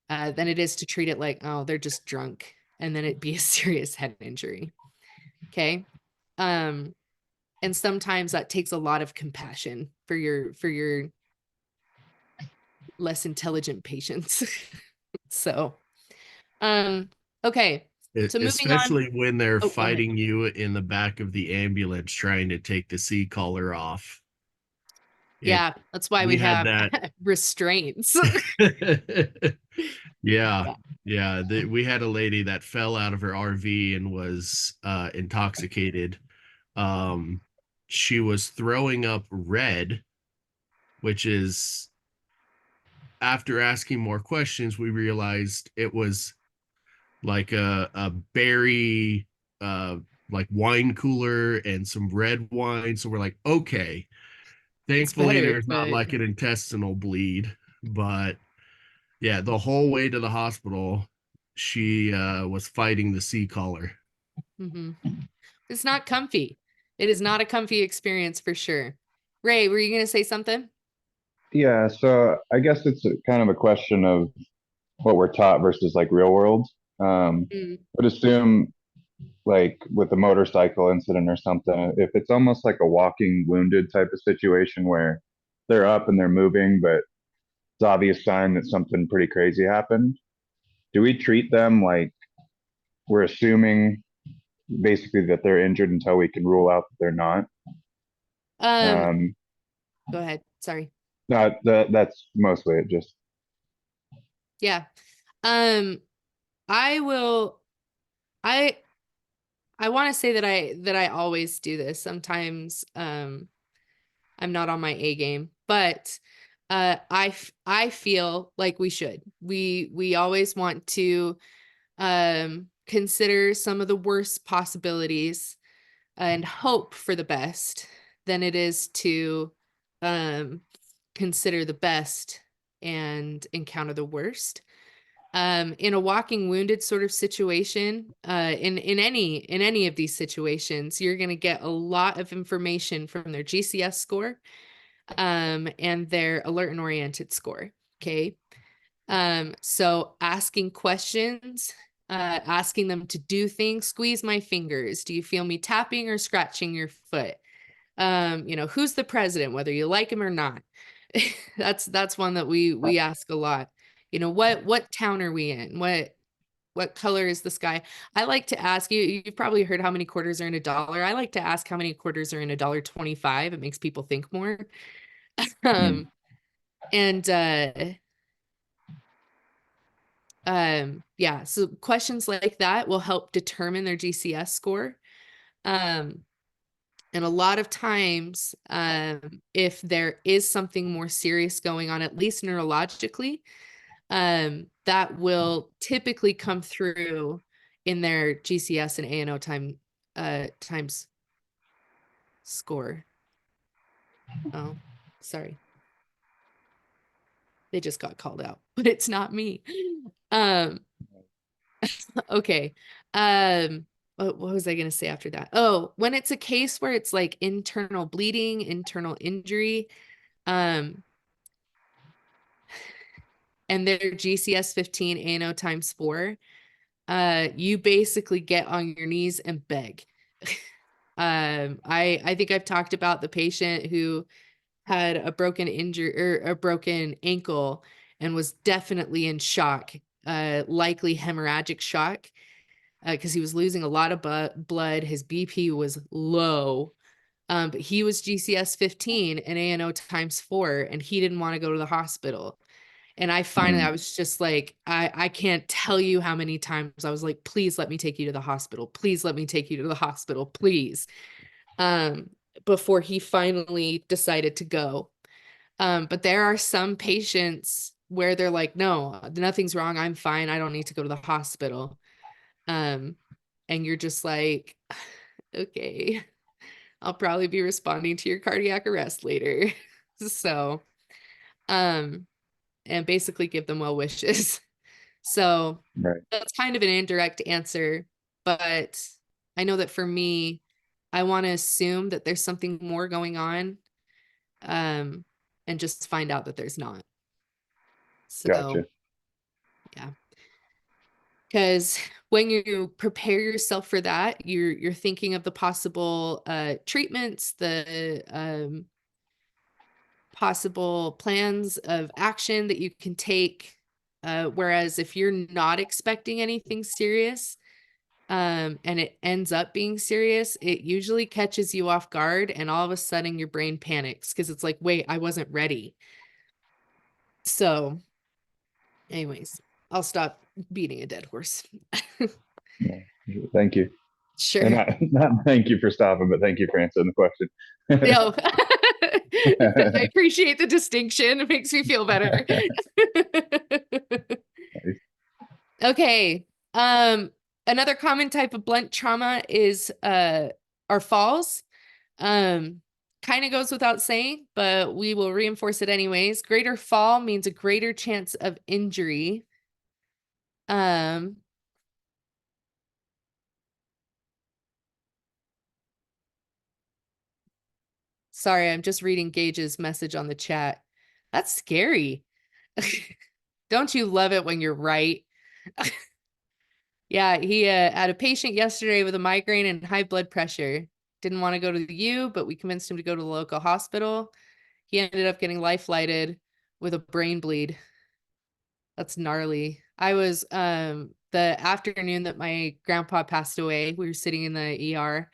than it is to treat it like, oh, they're just drunk, and then it be a serious head injury. Okay. And sometimes that takes a lot of compassion for your less intelligent patients. So, okay. So moving on. Especially when they're Oh, go ahead. fighting you in the back of the ambulance trying to take the C collar off. Yeah, that's why we had have that. restraints. Yeah. Yeah. We had a lady that fell out of her RV and was intoxicated. She was throwing up red, which is, after asking more questions, we realized it was like a berry like wine cooler and some red wine. So we're like, okay, It's thankfully better, there's not but like an intestinal bleed. But yeah, the whole way to the hospital, she was fighting the C collar. mhm. It's not comfy. It is not a comfy experience for sure. Ray, were you going to say something? Yeah, so I guess it's kind of a question of what we're taught versus like real world. Mm, Would assume like with a motorcycle incident or something, if it's almost like a walking wounded type of situation where they're up and they're moving, but it's obvious sign that something pretty crazy happened. Do we treat them like we're assuming basically that they're injured until we can rule out that they're not? um, Um, go ahead. Sorry. no, that's mostly it. Just Yeah. Um, I will, I, I want to say that I always do this. Sometimes, I'm not on my A game, but, I feel like we should. We always want to, consider some of the worst possibilities and hope for the best than it is to um, consider the best and encounter the worst. In a walking wounded sort of situation, in any of these situations, you're going to get a lot of information from their GCS score and their alert and oriented score. Okay. So asking questions, asking them to do things, squeeze my fingers. Do you feel me tapping or scratching your foot? Who's the president, whether you like him or not? That's one that we ask a lot. What town are we in? What color is the sky? I like to ask you, you've probably heard how many quarters are in a dollar. I like to ask how many quarters are in $1.25. It makes people think more. mm, Um, and yeah, so questions like that will help determine their GCS score. Um, and a lot of times, if there is something more serious going on, at least neurologically, that will typically come through in their GCS and ANO times score. Oh, sorry. They just got called out, but it's not me. Um, okay. What was I going to say after that? Oh, when it's a case where it's like internal bleeding, internal injury, um, and their GCS 15 ANO times 4, you basically get on your knees and beg. I think I've talked about the patient who had a broken injury or a broken ankle and was definitely in shock, likely hemorrhagic shock, because he was losing a lot of blood. His BP was low, but he was GCS 15 and ANO times 4, and he didn't want to go to the hospital. And I mm, was just like, I can't tell you how many times I was like, please let me take you to the hospital. Please let me take you to the hospital, please. Um, before he finally decided to go. But there are some patients where they're like, no, nothing's wrong. I'm fine. I don't need to go to the hospital. And you're just like, okay, I'll probably be responding to your cardiac arrest later. So, and basically give them well wishes. So Right. that's kind of an indirect answer, but I know that for me, I want to assume that there's something more going on, and just find out that there's not. So Gotcha. yeah. Because when you prepare yourself for that, you're thinking of the possible treatments, the possible plans of action that you can take. Whereas if you're not expecting anything serious, and it ends up being serious, it usually catches you off guard, and all of a sudden your brain panics because it's like, wait, I wasn't ready. So, anyways, I'll stop beating a dead horse. Yeah. Thank you. Sure. And not thank you for stopping, but thank you for answering the question. No. I appreciate the distinction. It makes me feel better. Okay. Another common type of blunt trauma is are falls. Kind of goes without saying, but we will reinforce it anyways. Greater fall means a greater chance of injury. Sorry, I'm just reading Gage's message on the chat. That's scary. Don't you love it when you're right? Yeah, he had a patient yesterday with a migraine and high blood pressure. Didn't want to go to the U, but we convinced him to go to the local hospital. He ended up getting life flighted with a brain bleed. That's gnarly. I was the afternoon that my grandpa passed away, we were sitting in the ER,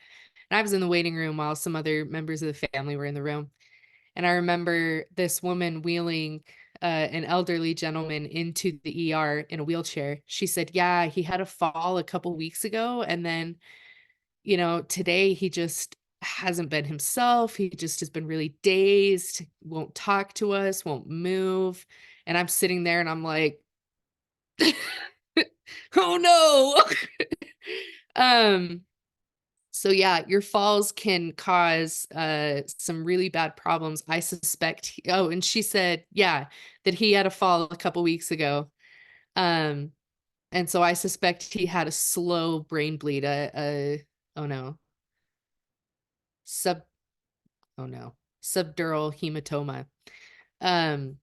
and I was in the waiting room while some other members of the family were in the room. And I remember this woman wheeling an elderly gentleman into the ER in a wheelchair. She said, yeah, he had a fall a couple weeks ago. And then, today he just hasn't been himself. He just has been really dazed, won't talk to us, won't move. And I'm sitting there and I'm like, oh no. So yeah, your falls can cause some really bad problems. I suspect. Oh, and she said, yeah, that he had a fall a couple weeks ago. And so I suspect he had a slow brain bleed. Oh no, sub. Oh no, subdural hematoma. Um.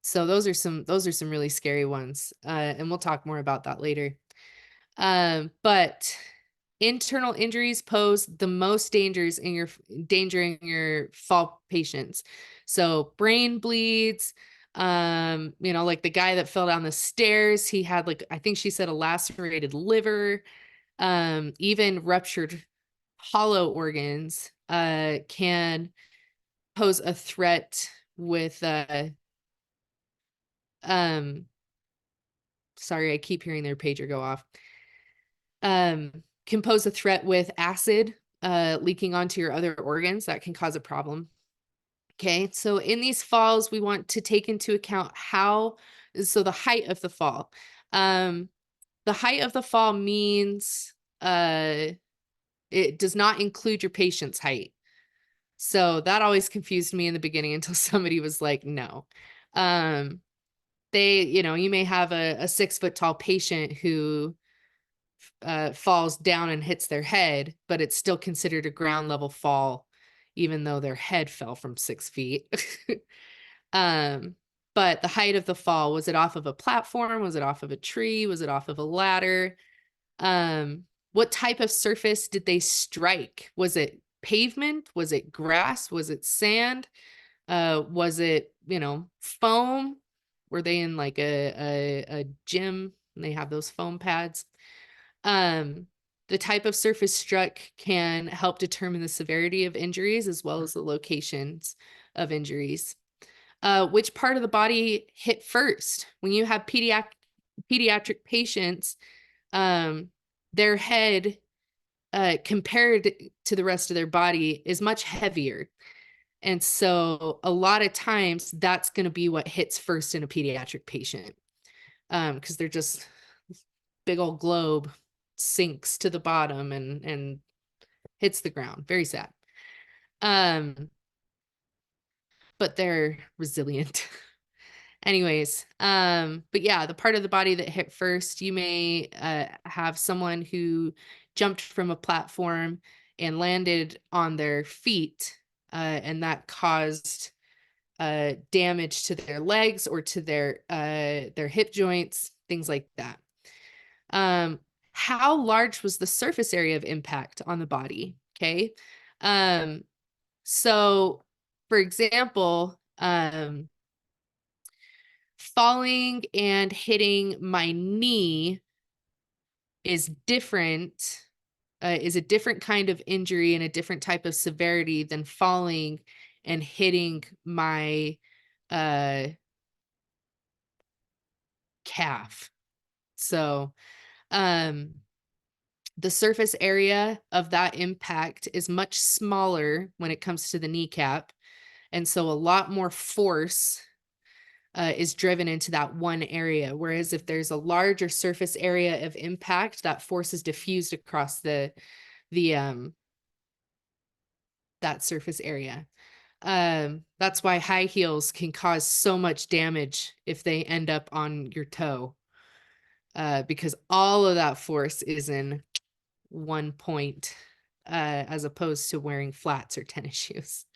So those are some really scary ones. And we'll talk more about that later. But internal injuries pose the most danger in your fall patients. So brain bleeds, like the guy that fell down the stairs, he had I think she said a lacerated liver, even ruptured hollow organs, can pose a threat with, sorry, I keep hearing their pager go off. Can pose a threat with acid leaking onto your other organs. That can cause a problem. Okay, so in these falls, we want to take into account the height of the fall. The height of the fall means it does not include your patient's height. So that always confused me in the beginning until somebody was like, no. You may have a 6 foot tall patient who falls down and hits their head, but it's still considered a ground level fall, even though their head fell from 6 feet. But the height of the fall, was it off of a platform? Was it off of a tree? Was it off of a ladder? What type of surface did they strike? Was it pavement? Was it grass? Was it sand? Was it, foam? Were they in like a gym and they have those foam pads? The type of surface struck can help determine the severity of injuries as well as the locations of injuries. Which part of the body hit first? When you have pediatric patients, their head, compared to the rest of their body, is much heavier. And so a lot of times that's going to be what hits first in a pediatric patient, because they're just big old globe sinks to the bottom and hits the ground. Very sad. But they're resilient. Anyways, but yeah, the part of the body that hit first, you may have someone who jumped from a platform and landed on their feet, and that caused damage to their legs or to their hip joints, things like that. How large was the surface area of impact on the body? Okay. So for example, falling and hitting my knee is different, is a different kind of injury and a different type of severity than falling and hitting my calf. So, the surface area of that impact is much smaller when it comes to the kneecap. And so a lot more force is driven into that one area. Whereas if there's a larger surface area of impact, that force is diffused across that surface area. That's why high heels can cause so much damage if they end up on your toe, because all of that force is in one point, as opposed to wearing flats or tennis shoes.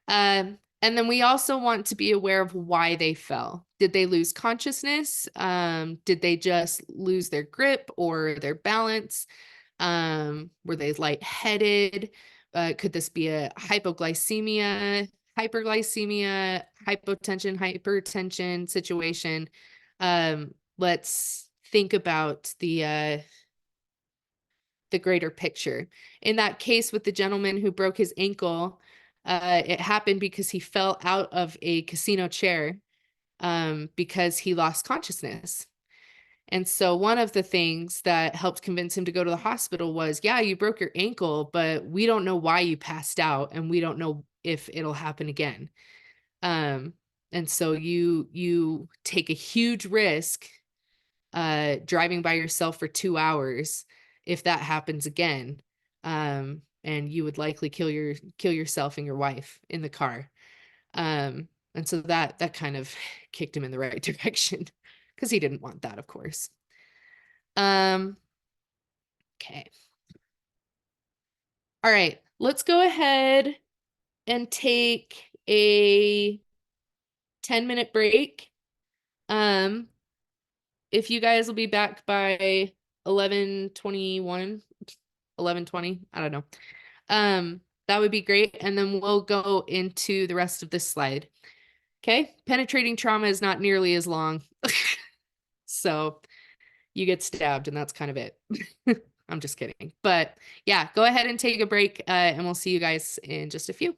And then we also want to be aware of why they fell. Did they lose consciousness? Did they just lose their grip or their balance? Were they lightheaded? Could this be a hypoglycemia, hyperglycemia, hypotension, hypertension situation? Let's think about the greater picture. In that case with the gentleman who broke his ankle, it happened because he fell out of a casino chair, because he lost consciousness. And so one of the things that helped convince him to go to the hospital was, yeah, you broke your ankle, but we don't know why you passed out and we don't know if it'll happen again. And so you take a huge risk driving by yourself for 2 hours if that happens again. And you would likely kill yourself and your wife in the car. And so that kind of kicked him in the right direction, because he didn't want that, of course. Okay. All right, let's go ahead and take a 10-minute break. If you guys will be back by 11:21, 11:20, I don't know. That would be great. And then we'll go into the rest of this slide. Okay. Penetrating trauma is not nearly as long. So you get stabbed and that's kind of it. I'm just kidding. But yeah, go ahead and take a break, and we'll see you guys in just a few.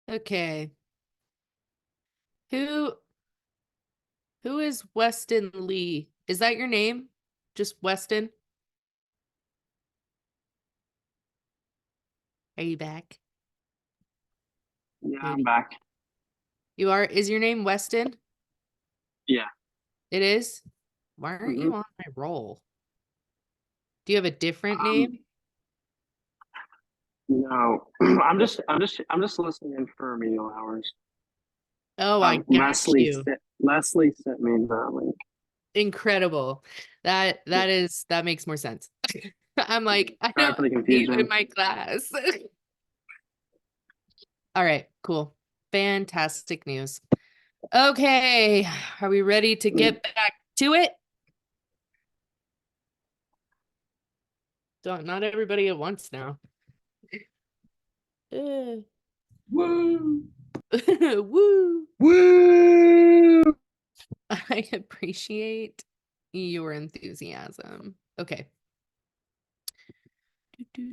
Okay. Who is Weston Lee? Is that your name? Just Weston? Are you back? Yeah, Maybe. I'm back. You are? Is your name Weston? Yeah. It is? Why aren't you on my roll? Do you have a different name? No, I'm just listening in for remedial hours. Oh, I got you. Leslie sent me the link. Incredible. That makes more sense. I'm like, I Sorry for the don't see you in confusion. my class. All right, cool. Fantastic news. Okay, are we ready to get back to it? Not everybody at once now. Woo! Woo! Woo! I appreciate your enthusiasm. Okay. Oh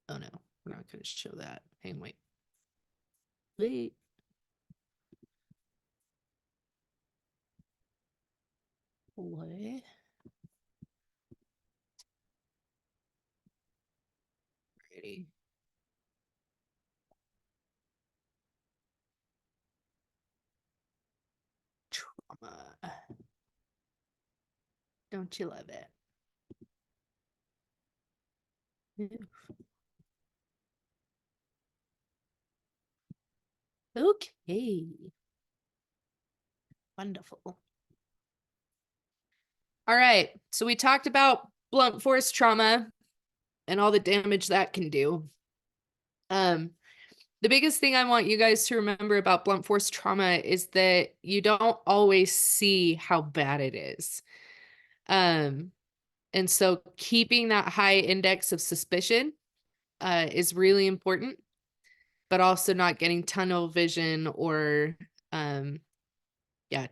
no, we're not going to show that. Hang on, wait. What? Ready. Trauma. Don't you love it? Okay. Wonderful. All right. So we talked about blunt force trauma and all the damage that can do. The biggest thing I want you guys to remember about blunt force trauma is that you don't always see how bad it is. And so keeping that high index of suspicion is really important, but also not getting tunnel vision or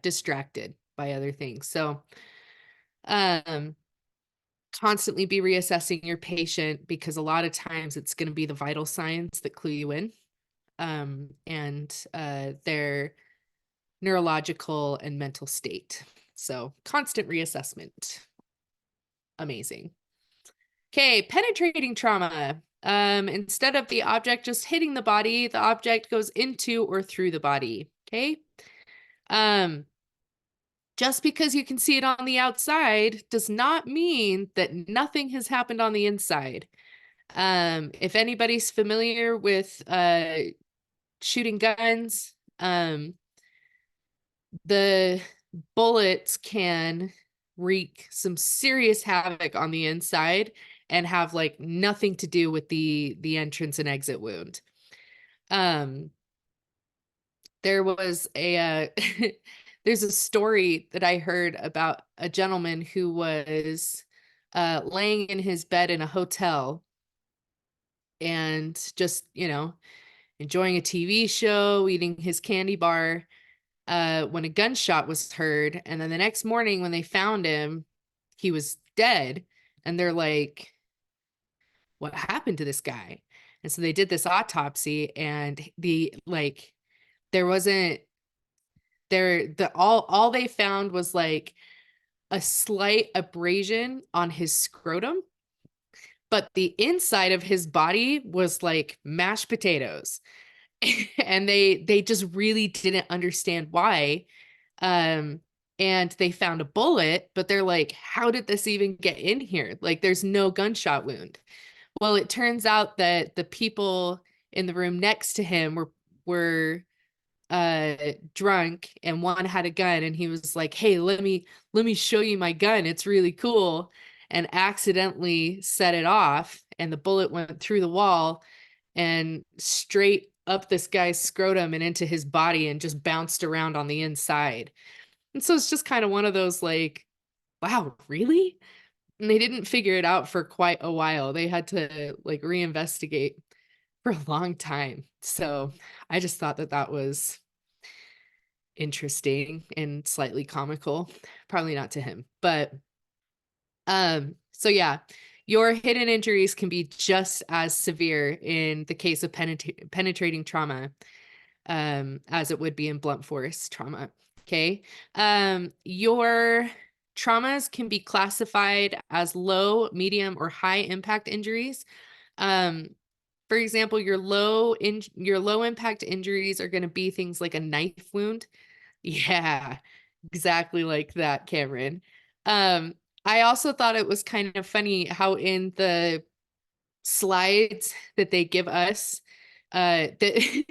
distracted by other things. So constantly be reassessing your patient, because a lot of times it's going to be the vital signs that clue you in, and their neurological and mental state. So constant reassessment. Amazing. Okay, penetrating trauma. Instead of the object just hitting the body, the object goes into or through the body. Okay. Just because you can see it on the outside does not mean that nothing has happened on the inside. If anybody's familiar with shooting guns, the bullets can wreak some serious havoc on the inside and have like nothing to do with the entrance and exit wound. There was a there's a story that I heard about a gentleman who was laying in his bed in a hotel and just, enjoying a TV show, eating his candy bar, when a gunshot was heard. And then the next morning when they found him, he was dead. And they're like, what happened to this guy? And so they did this autopsy, and there wasn't all they found was like a slight abrasion on his scrotum, but the inside of his body was like mashed potatoes. And they just really didn't understand why. And they found a bullet, but they're like, how did this even get in here? Like, there's no gunshot wound. Well, it turns out that the people in the room next to him were drunk, and one had a gun, and he was like, hey, let me show you my gun, it's really cool, and accidentally set it off, and the bullet went through the wall and straight up this guy's scrotum and into his body and just bounced around on the inside. And so it's just kind of one of those like, wow, really? And they didn't figure it out for quite a while. They had to like reinvestigate for a long time. So I just thought that was interesting and slightly comical. Probably not to him, but so yeah, your hidden injuries can be just as severe in the case of penetrating trauma as it would be in blunt force trauma. Okay. Your traumas can be classified as low, medium, or high impact injuries. For example, your low impact injuries are going to be things like a knife wound. Yeah, exactly like that, Cameron. I also thought it was kind of funny how in the slides that they give us, the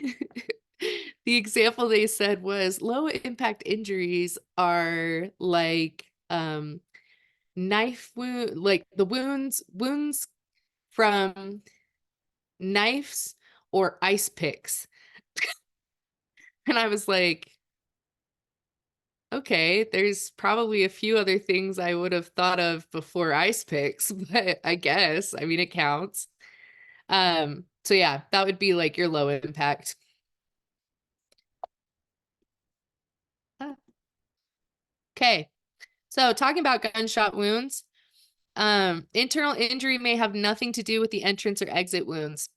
the example they said was low impact injuries are like knife wound, like the wounds from knives or ice picks. And I was like, okay, there's probably a few other things I would have thought of before ice picks, but I guess, I mean, it counts. So yeah, that would be like your low impact. Okay. So talking about gunshot wounds, internal injury may have nothing to do with the entrance or exit wounds.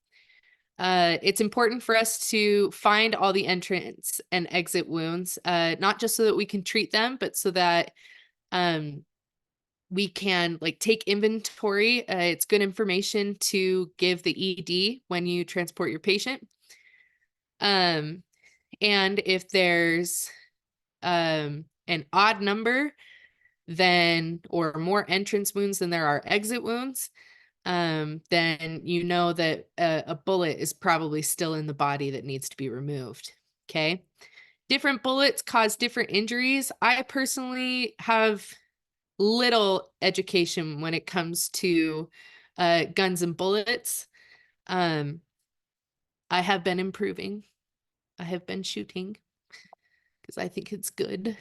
It's important for us to find all the entrance and exit wounds, not just so that we can treat them, but so that we can like take inventory. It's good information to give the ED when you transport your patient. And if there's an odd number then or more entrance wounds than there are exit wounds, then you know that a bullet is probably still in the body that needs to be removed. Okay. Different bullets cause different injuries. I personally have little education when it comes to guns and bullets. I have been improving. I have been shooting because I think it's good.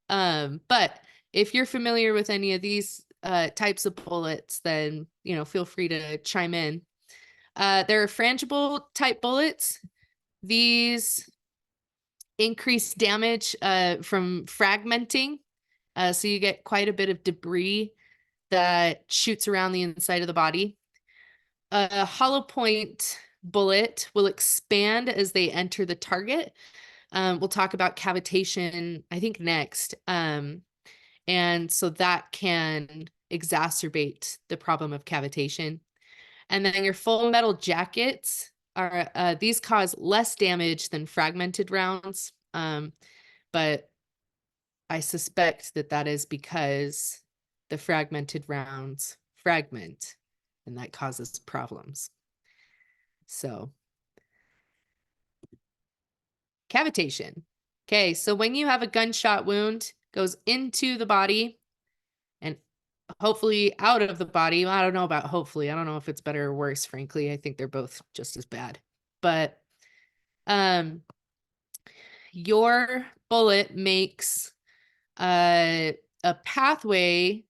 But if you're familiar with any of these types of bullets, then, you know, feel free to chime in. There are frangible type bullets. These increase damage from fragmenting. So you get quite a bit of debris that shoots around the inside of the body. A hollow point bullet will expand as they enter the target. We'll talk about cavitation, I think, next. And so that can exacerbate the problem of cavitation. And then your full metal jackets are, these cause less damage than fragmented rounds. But I suspect that that is because the fragmented rounds fragment and that causes problems. So cavitation. Okay, so when you have a gunshot wound, goes into the body and hopefully out of the body. I don't know about hopefully. I don't know if it's better or worse, frankly. I think they're both just as bad. But your bullet makes a pathway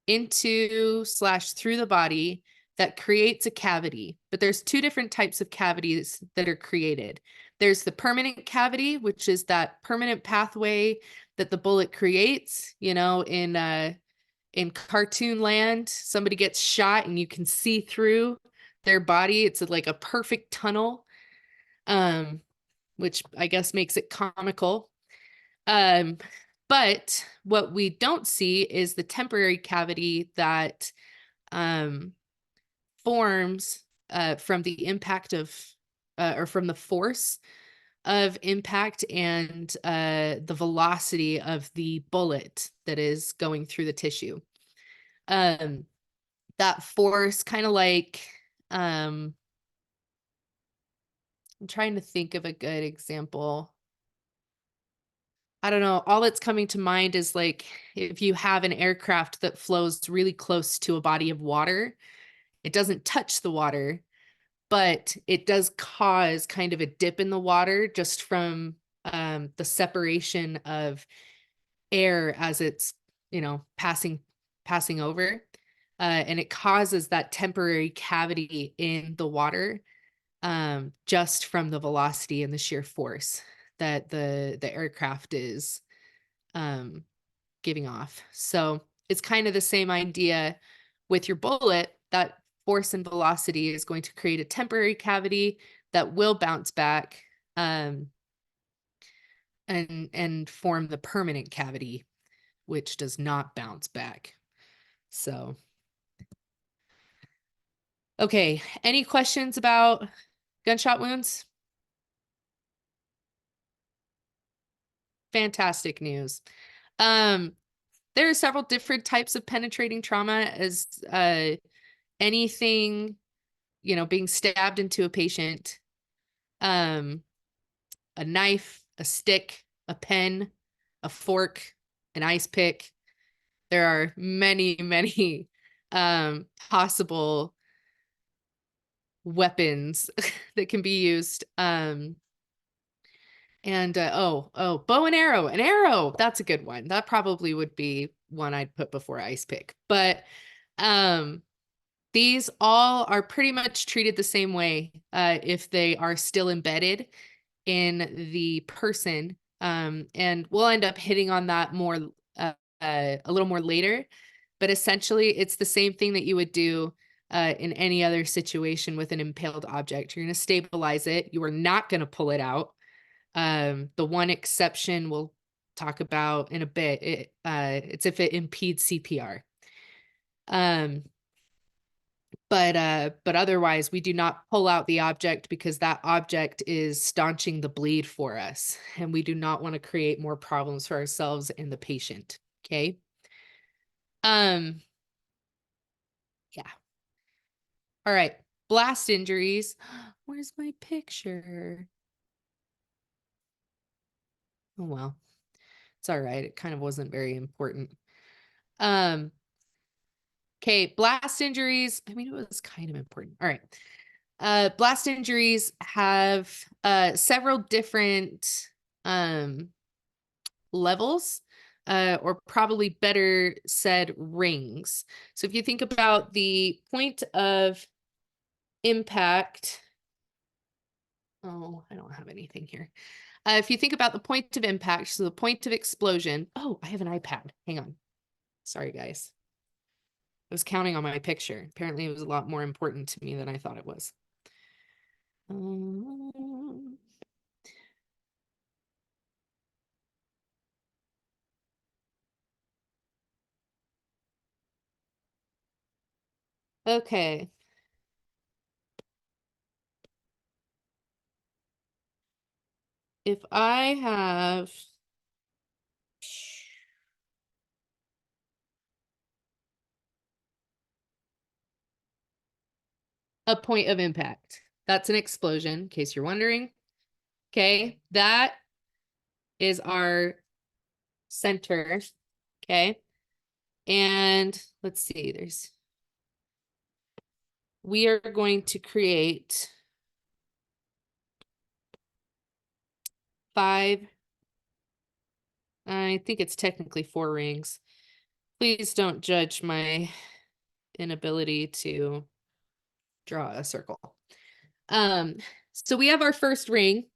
into / through the body that creates a cavity. But there's two different types of cavities that are created. There's the permanent cavity, which is that permanent pathway that the bullet creates, you know, in cartoon land, somebody gets shot and you can see through their body. It's like a perfect tunnel, which I guess makes it comical. But what we don't see is the temporary cavity that forms from the impact of, or from the force of impact and the velocity of the bullet that is going through the tissue. That force kind of like, I'm trying to think of a good example. I don't know. All that's coming to mind is like if you have an aircraft that flows really close to a body of water, it doesn't touch the water, but it does cause kind of a dip in the water just from the separation of air as it's, you know, passing over. And it causes that temporary cavity in the water just from the velocity and the sheer force that the aircraft is giving off. So it's kind of the same idea with your bullet. that force and velocity is going to create a temporary cavity that will bounce back and form the permanent cavity, which does not bounce back. So, okay, any questions about gunshot wounds? Fantastic news. There are several different types of penetrating trauma, as anything, you know, being stabbed into a patient, a knife, a stick, a pen, a fork, an ice pick. There are many, many possible weapons that can be used. Bow and arrow, an arrow. That's a good one. That probably would be one I'd put before ice pick. But these all are pretty much treated the same way if they are still embedded in the person. And we'll end up hitting on that more a little more later. But essentially, it's the same thing that you would do in any other situation with an impaled object. You're going to stabilize it. You are not going to pull it out. The one exception we'll talk about in a bit, it's if it impedes CPR. But otherwise, we do not pull out the object because that object is staunching the bleed for us, and we do not want to create more problems for ourselves and the patient. Okay. Yeah. All right. Blast injuries. Where's my picture? Oh, well, it's all right. It kind of wasn't very important. Okay, blast injuries. I mean, it was kind of important. All right. Blast injuries have several different levels, or probably better said, rings. So if you think about the point of impact, oh, I don't have anything here. If you think about the point of impact, so the point of explosion. Oh, I have an iPad. Hang on. Sorry, guys. I was counting on my picture. Apparently, it was a lot more important to me than I thought it was. Okay. If I have a point of impact, that's an explosion, in case you're wondering. Okay, that is our center. Okay, and let's see, we are going to create 5, I think it's technically 4 rings. Please don't judge my inability to draw a circle. So we have our first ring,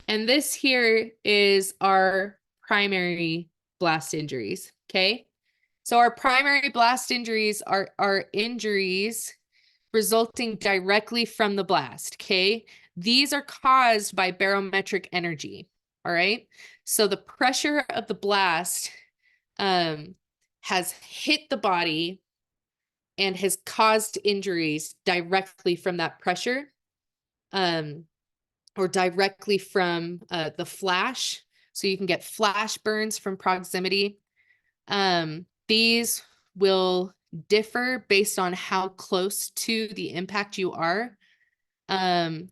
and this here is our primary blast injuries. Okay, so our primary blast injuries are injuries resulting directly from the blast. Okay, these are caused by barometric energy. All right, so the pressure of the blast has hit the body and has caused injuries directly from that pressure, or directly from the flash. So you can get flash burns from proximity. These will differ based on how close to the impact you are. And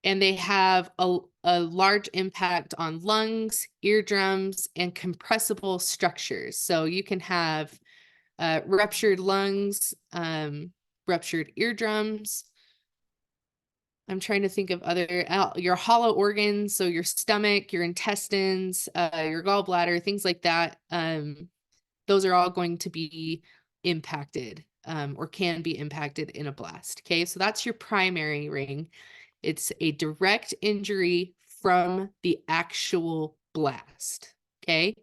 they have a large impact on lungs, eardrums, and compressible structures. So you can have ruptured lungs, ruptured eardrums. I'm trying to think of other, your hollow organs, so your stomach, your intestines, your gallbladder, things like that. Those are all going to be impacted, or can be impacted in a blast. Okay, so that's your primary ring. It's a direct injury from the actual blast. Okay.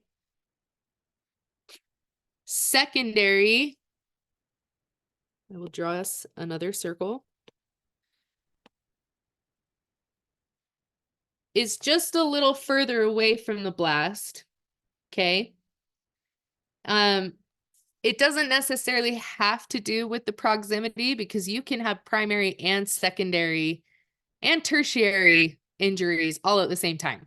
Secondary I will draw us another circle. Is just a little further away from the blast. Okay. It doesn't necessarily have to do with the proximity because you can have primary and secondary and tertiary injuries all at the same time.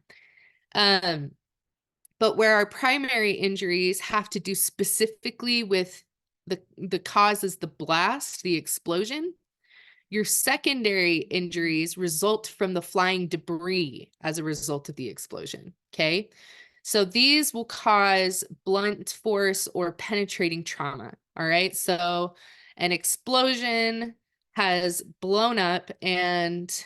But where our primary injuries have to do specifically with the cause is the blast, the explosion, your secondary injuries result from the flying debris as a result of the explosion, okay? So these will cause blunt force or penetrating trauma, all right? So an explosion has blown up and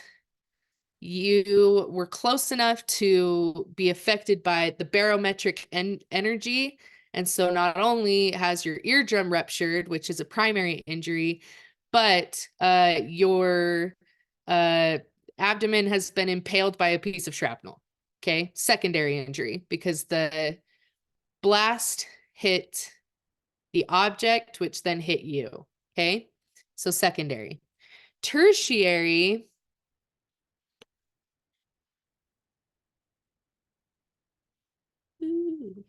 you were close enough to be affected by the barometric energy. And so not only has your eardrum ruptured, which is a primary injury, but your abdomen has been impaled by a piece of shrapnel. Okay, secondary injury because the blast hit the object, which then hit you. Okay, so secondary. Tertiary. Ooh.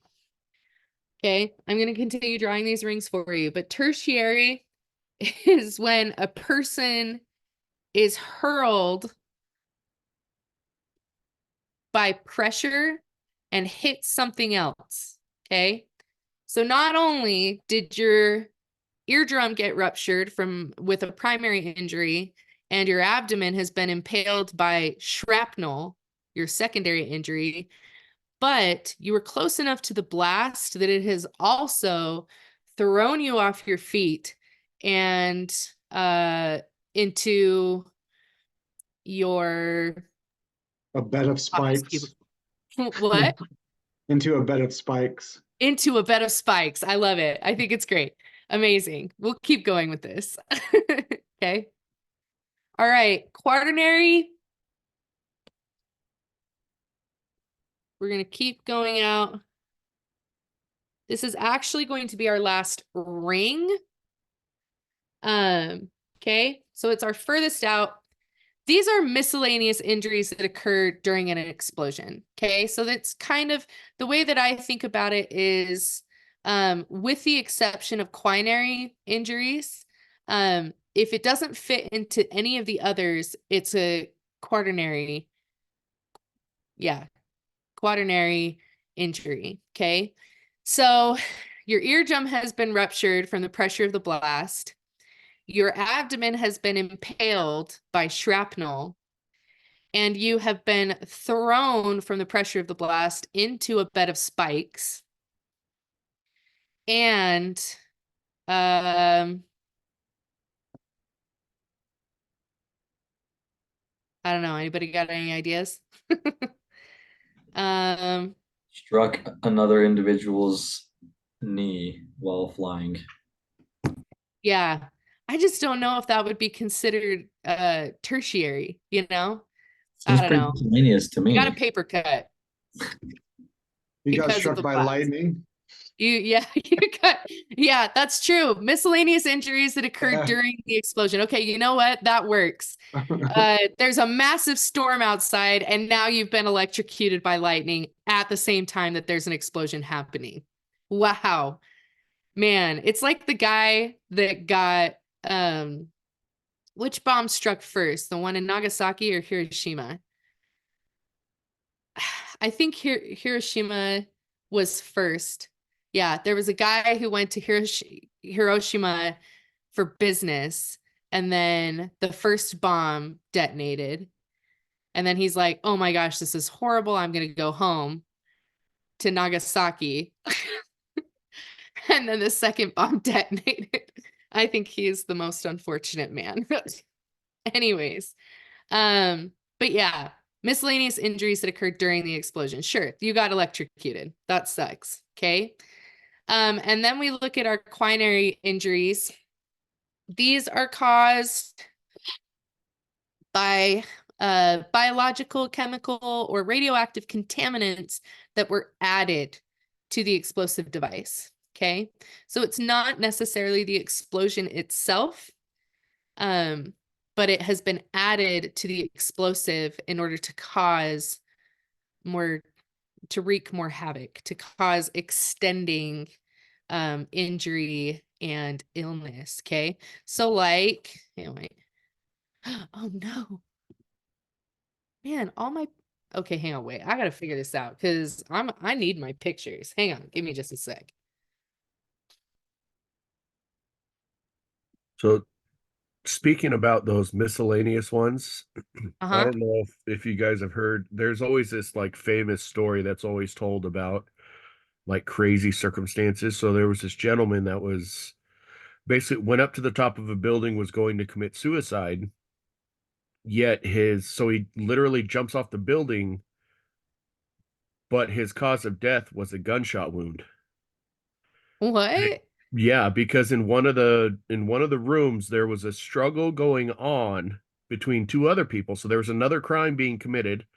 Okay, I'm going to continue drawing these rings for you, but tertiary is when a person is hurled by pressure and hit something else. Okay, so not only did your eardrum get ruptured with a primary injury and your abdomen has been impaled by shrapnel, your secondary injury, but you were close enough to the blast that it has also thrown you off your feet and into your A bed of spikes. What? Into a bed of spikes. Into a bed of spikes. I love it. I think it's great. Amazing. We'll keep going with this. Okay. All right. Quaternary. We're going to keep going out. This is actually going to be our last ring. Okay. So it's our furthest out. These are miscellaneous injuries that occur during an explosion. Okay. So that's kind of the way that I think about it is, with the exception of quinary injuries, if it doesn't fit into any of the others, it's a quaternary. Yeah. Quaternary injury. Okay. So your eardrum has been ruptured from the pressure of the blast. Your abdomen has been impaled by shrapnel, and you have been thrown from the pressure of the blast into a bed of spikes. And I don't know, anybody got any ideas? Struck another individual's knee while flying. Yeah. I just don't know if that would be considered tertiary, you know? Seems I don't pretty know. miscellaneous to You got a me. paper cut. You got Because of struck the by blast. lightning. You got, yeah, that's true. Miscellaneous injuries that occurred during the explosion. Okay, you know what? That works. There's a massive storm outside, and now you've been electrocuted by lightning at the same time that there's an explosion happening. Wow. Man, it's like the guy that got which bomb struck first? The one in Nagasaki or Hiroshima? I think Hiroshima was first. Yeah, there was a guy who went to Hiroshima for business, and then the first bomb detonated. And then he's like, oh my gosh, this is horrible. I'm going to go home to Nagasaki. And then the second bomb detonated. I think he's the most unfortunate man. Anyways, but yeah, miscellaneous injuries that occurred during the explosion. Sure, you got electrocuted. That sucks. Okay. And then we look at our quinary injuries. These are caused by biological, chemical, or radioactive contaminants that were added to the explosive device. Okay. So it's not necessarily the explosion itself. But it has been added to the explosive in order to cause more, to wreak more havoc, to cause extending injury and illness. Okay. So like, wait. Oh no. Man, all my, okay, hang on, wait. I gotta figure this out because I need my pictures. Hang on, give me just a sec. So speaking about those miscellaneous ones, I Uh-huh. don't know if you guys have heard, there's always this like famous story that's always told about like crazy circumstances. So there was this gentleman that was basically went up to the top of a building, was going to commit suicide, yet so he literally jumps off the building, but his cause of death was a gunshot wound. What? Yeah, because in one of the rooms there was a struggle going on between two other people. So there was another crime being committed,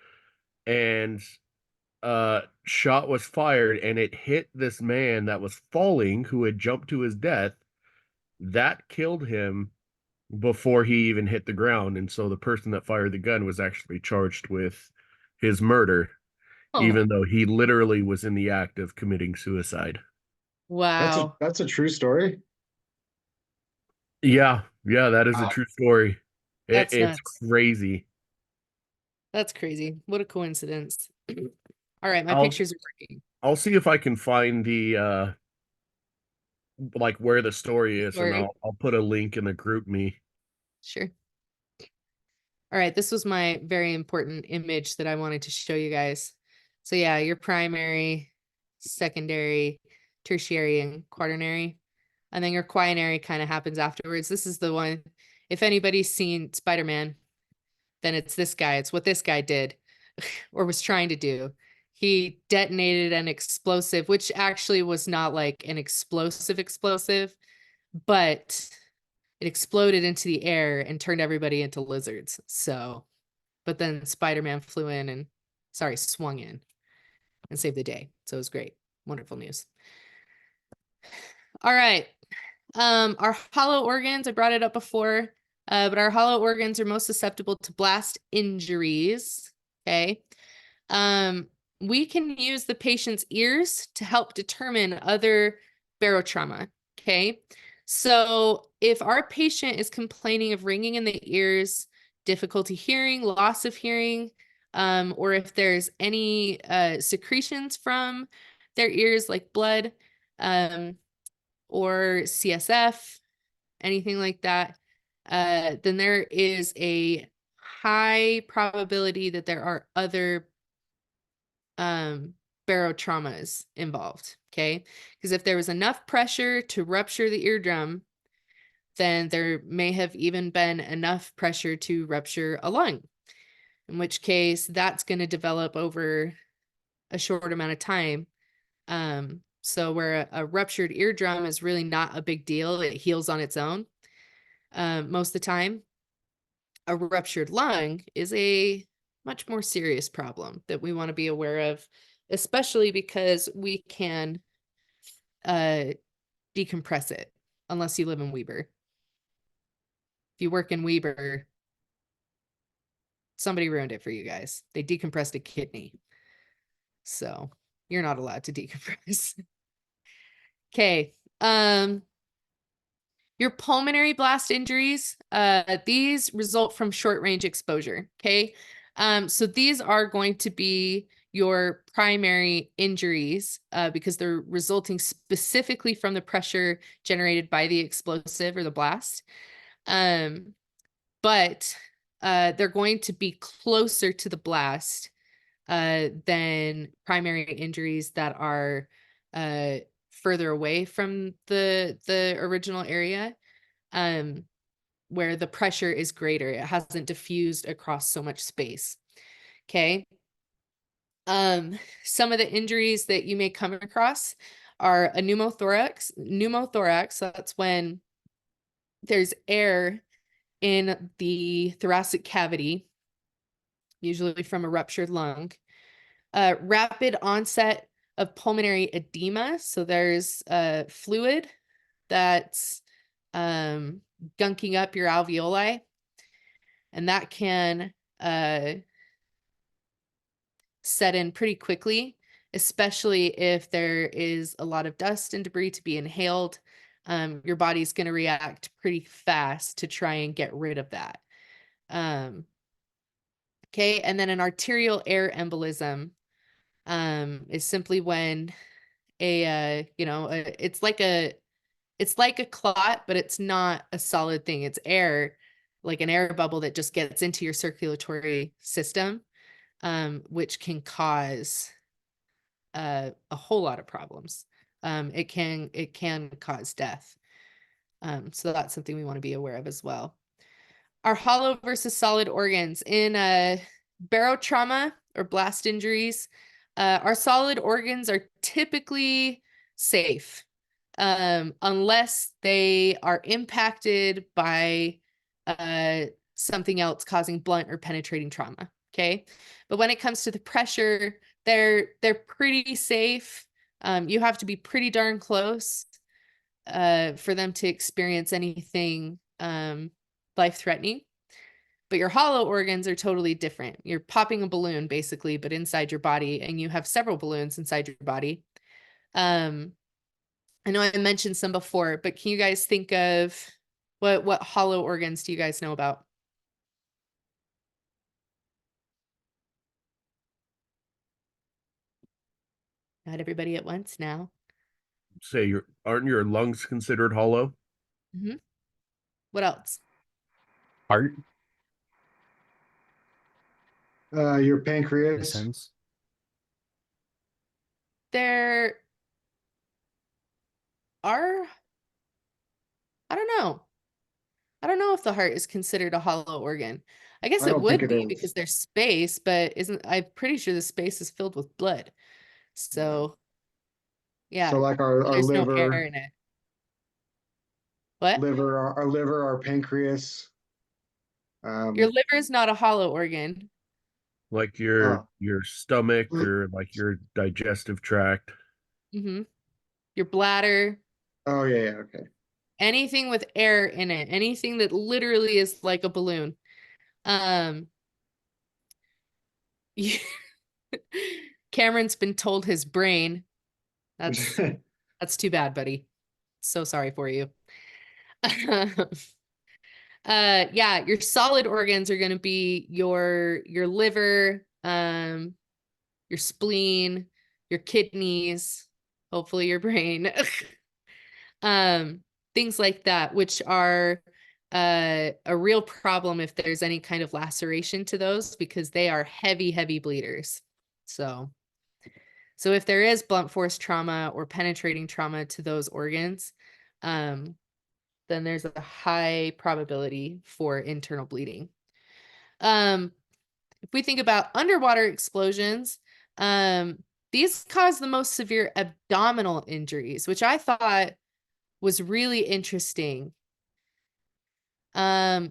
and shot was fired, and it hit this man that was falling, who had jumped to his death. That killed him before he even hit the ground, and so the person that fired the gun was actually charged with his murder, Oh, even though he literally was in the act of committing suicide. wow. That's a true story. Yeah, yeah, that is a Wow. true story. That's It's nuts. crazy. That's crazy. What a coincidence. All right, my I'll pictures are working. I'll see if I can find the like where the story is, and Sorry. I'll put a link in the group me. Sure. All right, this was my very important image that I wanted to show you guys. So yeah, your primary, secondary, tertiary, and quaternary. And then your quinary kind of happens afterwards. This is the one, if anybody's seen Spider-Man, then it's this guy. It's what this guy did or was trying to do. He detonated an explosive, which actually was not like an explosive, but it exploded into the air and turned everybody into lizards. So, but then Spider-Man flew in and, swung in and saved the day. So it was great. Wonderful news. All right. Our hollow organs, I brought it up before, but our hollow organs are most susceptible to blast injuries. Okay. We can use the patient's ears to help determine other barotrauma. Okay. So if our patient is complaining of ringing in the ears, difficulty hearing, loss of hearing, or if there's any secretions from their ears like blood, or CSF, anything like that, then there is a high probability that there are other barotraumas involved. Okay. Because if there was enough pressure to rupture the eardrum, then there may have even been enough pressure to rupture a lung, in which case that's going to develop over a short amount of time. So where a ruptured eardrum is really not a big deal, it heals on its own. Most of the time, a ruptured lung is a much more serious problem that we want to be aware of, especially because we can decompress it, unless you live in Weber. If you work in Weber, somebody ruined it for you guys. They decompressed a kidney. So you're not allowed to decompress. Okay. Your pulmonary blast injuries, these result from short range exposure. Okay. So these are going to be your primary injuries because they're resulting specifically from the pressure generated by the explosive or the blast. But they're going to be closer to the blast than primary injuries that are further away from the original area, where the pressure is greater. It hasn't diffused across so much space. Okay. Some of the injuries that you may come across are a pneumothorax. Pneumothorax, that's when there's air in the thoracic cavity, usually from a ruptured lung. Rapid onset of pulmonary edema. So there's fluid that's gunking up your alveoli, and that can set in pretty quickly, especially if there is a lot of dust and debris to be inhaled. Your body's going to react pretty fast to try and get rid of that. Okay, and then an arterial air embolism is simply when it's like a clot, but it's not a solid thing. It's air, like an air bubble that just gets into your circulatory system, which can cause a whole lot of problems. It can cause death. So that's something we want to be aware of as well. Our hollow versus solid organs in barotrauma or blast injuries. Our solid organs are typically safe, unless they are impacted by something else causing blunt or penetrating trauma. Okay, but when it comes to the pressure, they're pretty safe. You have to be pretty darn close for them to experience anything life-threatening. But your hollow organs are totally different. You're popping a balloon basically, but inside your body, and you have several balloons inside your body. I know I mentioned some before, but can you guys think of what hollow organs do you guys know about? Not everybody at once now. Say aren't your lungs considered hollow? What else? Heart? Your The pancreas. sense. There are, I don't know. I don't know if the heart is considered a hollow organ. I guess I it don't think would it be is. because there's space, but I'm pretty sure the space is filled with blood. So yeah, So like our there's no air liver, in it. What? our liver, our pancreas. Your liver is not a hollow organ. Like Oh. your stomach or like your digestive tract. Your bladder, Oh yeah, okay. anything with air in it, anything that literally is like a balloon. Cameron's been told his brain. That's too bad, buddy. So sorry for you. Yeah, your solid organs are going to be your liver, your spleen, your kidneys, hopefully your brain. Things like that, which are a real problem if there's any kind of laceration to those, because they are heavy bleeders. So if there is blunt force trauma or penetrating trauma to those organs, then there's a high probability for internal bleeding. If we think about underwater explosions, these cause the most severe abdominal injuries, which I thought was really interesting. Anybody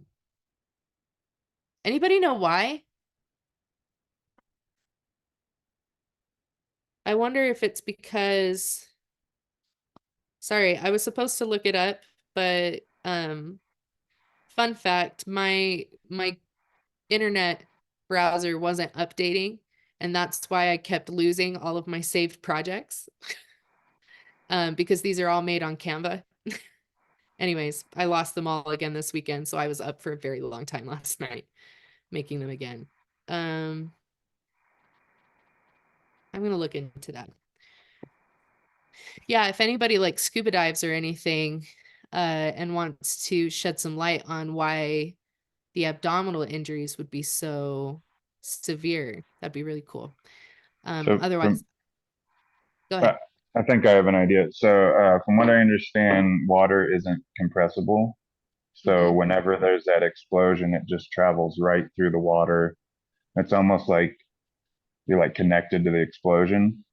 know why? I wonder if it's because, sorry, I was supposed to look it up, but fun fact, my internet browser wasn't updating, and that's why I kept losing all of my saved projects. Because these are all made on Canva. Anyways, I lost them all again this weekend, so I was up for a very long time last night making them again. I'm gonna look into that. Yeah, if anybody like scuba dives or anything, and wants to shed some light on why the abdominal injuries would be so severe, that'd be really cool. So Otherwise, go ahead. I think I have an idea. So from what I understand, water isn't compressible. So whenever there's that explosion, it just travels right through the water. It's almost like you're like connected to the explosion.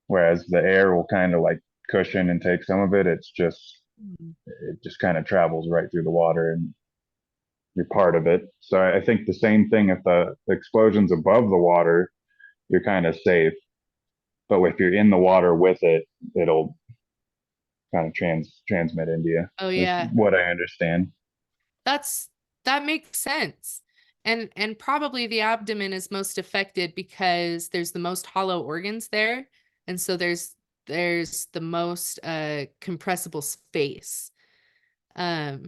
Whereas the air will kind of like cushion and take some of it. It just kind of travels right through the water and you're part of it. So I think the same thing if the explosion's above the water, you're kind of safe. But if you're in the water with it, kind of transmit into you. Oh Is yeah. what I understand. That makes sense. And probably the abdomen is most affected because there's the most hollow organs there. And so there's the most compressible space. So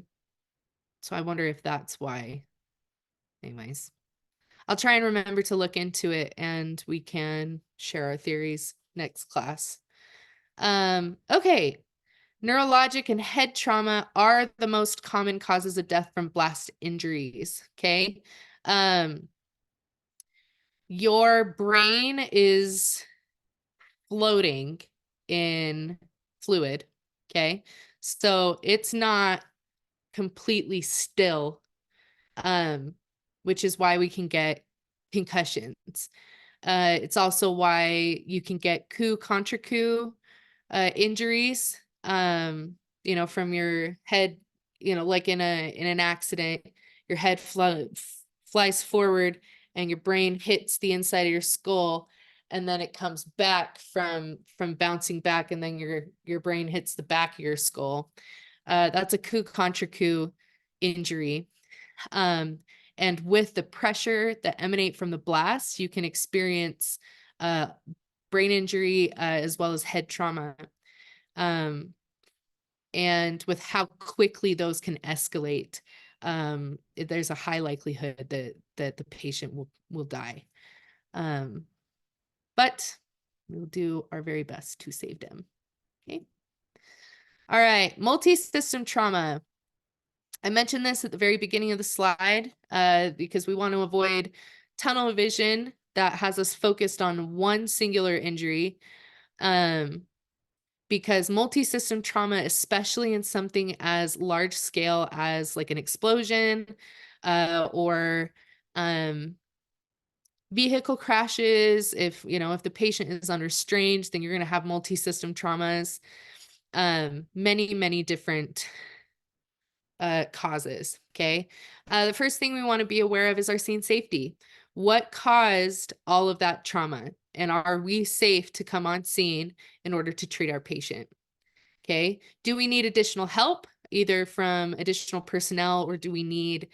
I wonder if that's why. Anyways, I'll try and remember to look into it and we can share our theories next class. Okay. Neurologic and head trauma are the most common causes of death from blast injuries. Okay. Your brain is floating in fluid. Okay. So it's not completely still, which is why we can get concussions. It's also why you can get coup contre coup injuries, from your head, like in an accident, your head flies forward and your brain hits the inside of your skull, and then it comes back from bouncing back, and then your brain hits the back of your skull. That's a coup contre coup injury. And with the pressure that emanate from the blast, you can experience brain injury as well as head trauma. And with how quickly those can escalate, there's a high likelihood that the patient will die. But we'll do our very best to save them. Okay. All right, multi-system trauma. I mentioned this at the very beginning of the slide because we want to avoid tunnel vision that has us focused on one singular injury. Because multi-system trauma, especially in something as large scale as like an explosion or vehicle crashes, if the patient is under strain, then you're going to have multi-system traumas. Many different causes. Okay. The first thing we want to be aware of is our scene safety. What caused all of that trauma? And are we safe to come on scene in order to treat our patient? Okay. Do we need additional help, either from additional personnel, or do we need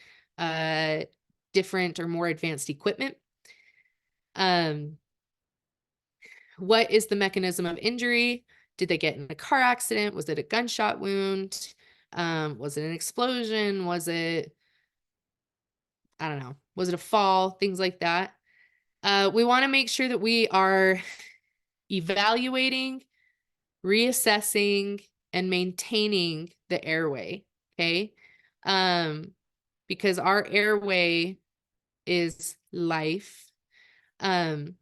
different or more advanced equipment? What is the mechanism of injury? Did they get in a car accident? Was it a gunshot wound? Was it an explosion? Was it, I don't know, was it a fall? Things like that. We want to make sure that we are evaluating, reassessing, and maintaining the airway. Okay. Because our airway is life. And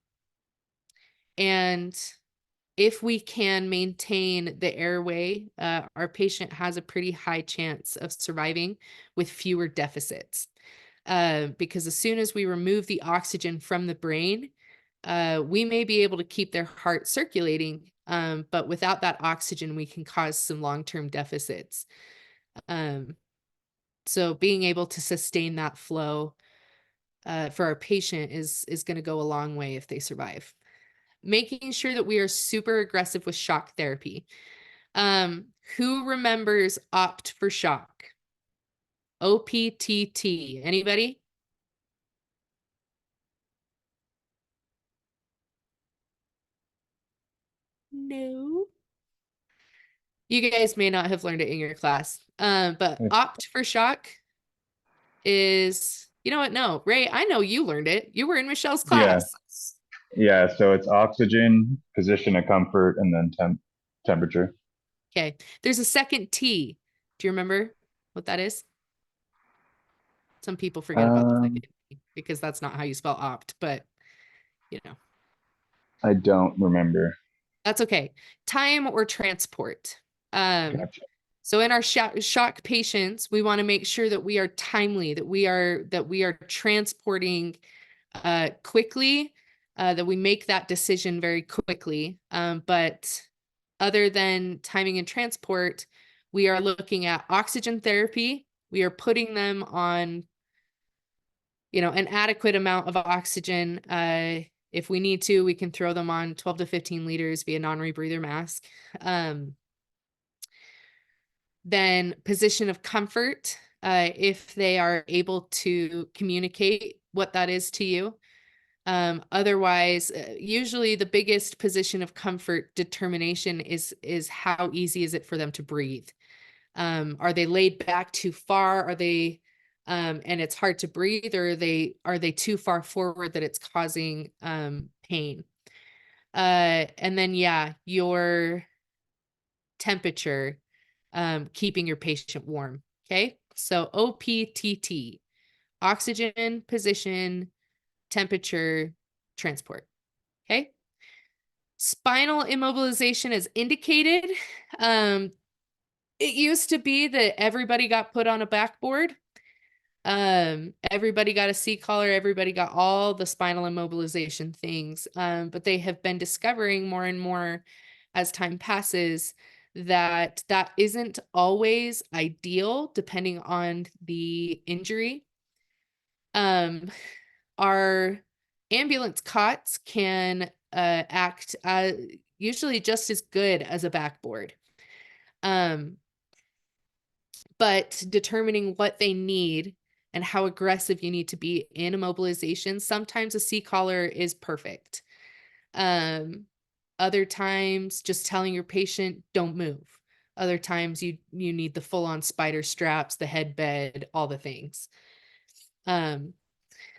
if we can maintain the airway, our patient has a pretty high chance of surviving with fewer deficits. Because as soon as we remove the oxygen from the brain, we may be able to keep their heart circulating, but without that oxygen, we can cause some long-term deficits. So being able to sustain that flow for our patient is going to go a long way if they survive. Making sure that we are super aggressive with shock therapy. Who remembers opt for shock? OPTT. Anybody? No. You guys may not have learned it in your class. But opt for shock is, you know what? No, Ray, I know you learned it. You were in Michelle's class. Yeah. So it's oxygen, position of comfort, and then temperature. Okay. There's a second T. Do you remember what that is? Some people forget about the second T because that's not how you spell opt, but I don't remember. That's okay. Time or transport. Gotcha. So in our shock patients, we want to make sure that we are timely, that we are transporting quickly, that we make that decision very quickly. But other than timing and transport, we are looking at oxygen therapy. We are putting them on, an adequate amount of oxygen. If we need to, we can throw them on 12 to 15 liters via non-rebreather mask. Then position of comfort, if they are able to communicate what that is to you. Otherwise, usually the biggest position of comfort determination is how easy is it for them to breathe? Are they laid back too far? Are they and it's hard to breathe, or are they too far forward that it's causing pain? And then yeah, your temperature, keeping your patient warm. Okay, so OPTT, oxygen, position, temperature, transport. Okay. Spinal immobilization is indicated. It used to be that everybody got put on a backboard. Everybody got a C-collar, everybody got all the spinal immobilization things. But they have been discovering more and more as time passes that that isn't always ideal depending on the injury. Our ambulance cots can act usually just as good as a backboard. But determining what they need and how aggressive you need to be in immobilization, sometimes a C-collar is perfect. Other times, just telling your patient, don't move. Other times, you need the full-on spider straps, the head bed, all the things.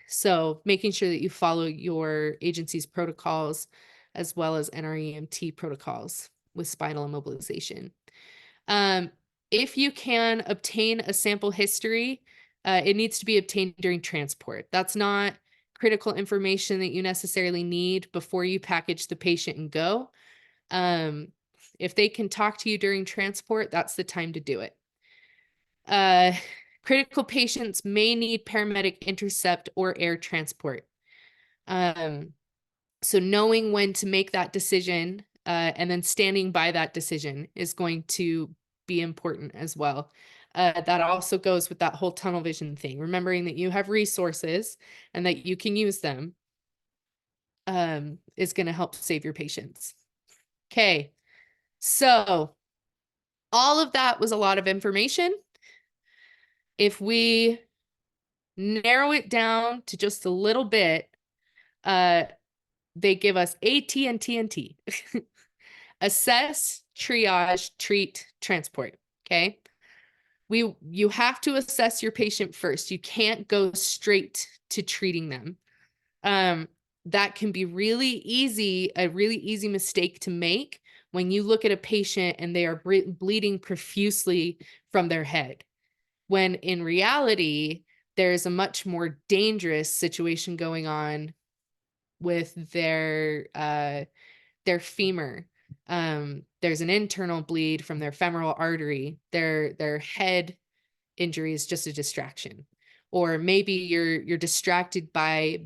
So making sure that you follow your agency's protocols as well as NREMT protocols with spinal immobilization. If you can obtain a sample history, it needs to be obtained during transport. That's not critical information that you necessarily need before you package the patient and go. If they can talk to you during transport, that's the time to do it. Critical patients may need paramedic intercept or air transport. So knowing when to make that decision and then standing by that decision is going to be important as well. That also goes with that whole tunnel vision thing, remembering that you have resources and that you can use them is going to help save your patients. Okay, so all of that was a lot of information. If we narrow it down to just a little bit, they give us AT and TNT. Assess, triage, treat, transport. Okay. You have to assess your patient first. You can't go straight to treating them. That can be really easy, a really easy mistake to make when you look at a patient and they are bleeding profusely from their head. When in reality, there's a much more dangerous situation going on with their femur. There's an internal bleed from their femoral artery. Their head injury is just a distraction. Or maybe you're distracted by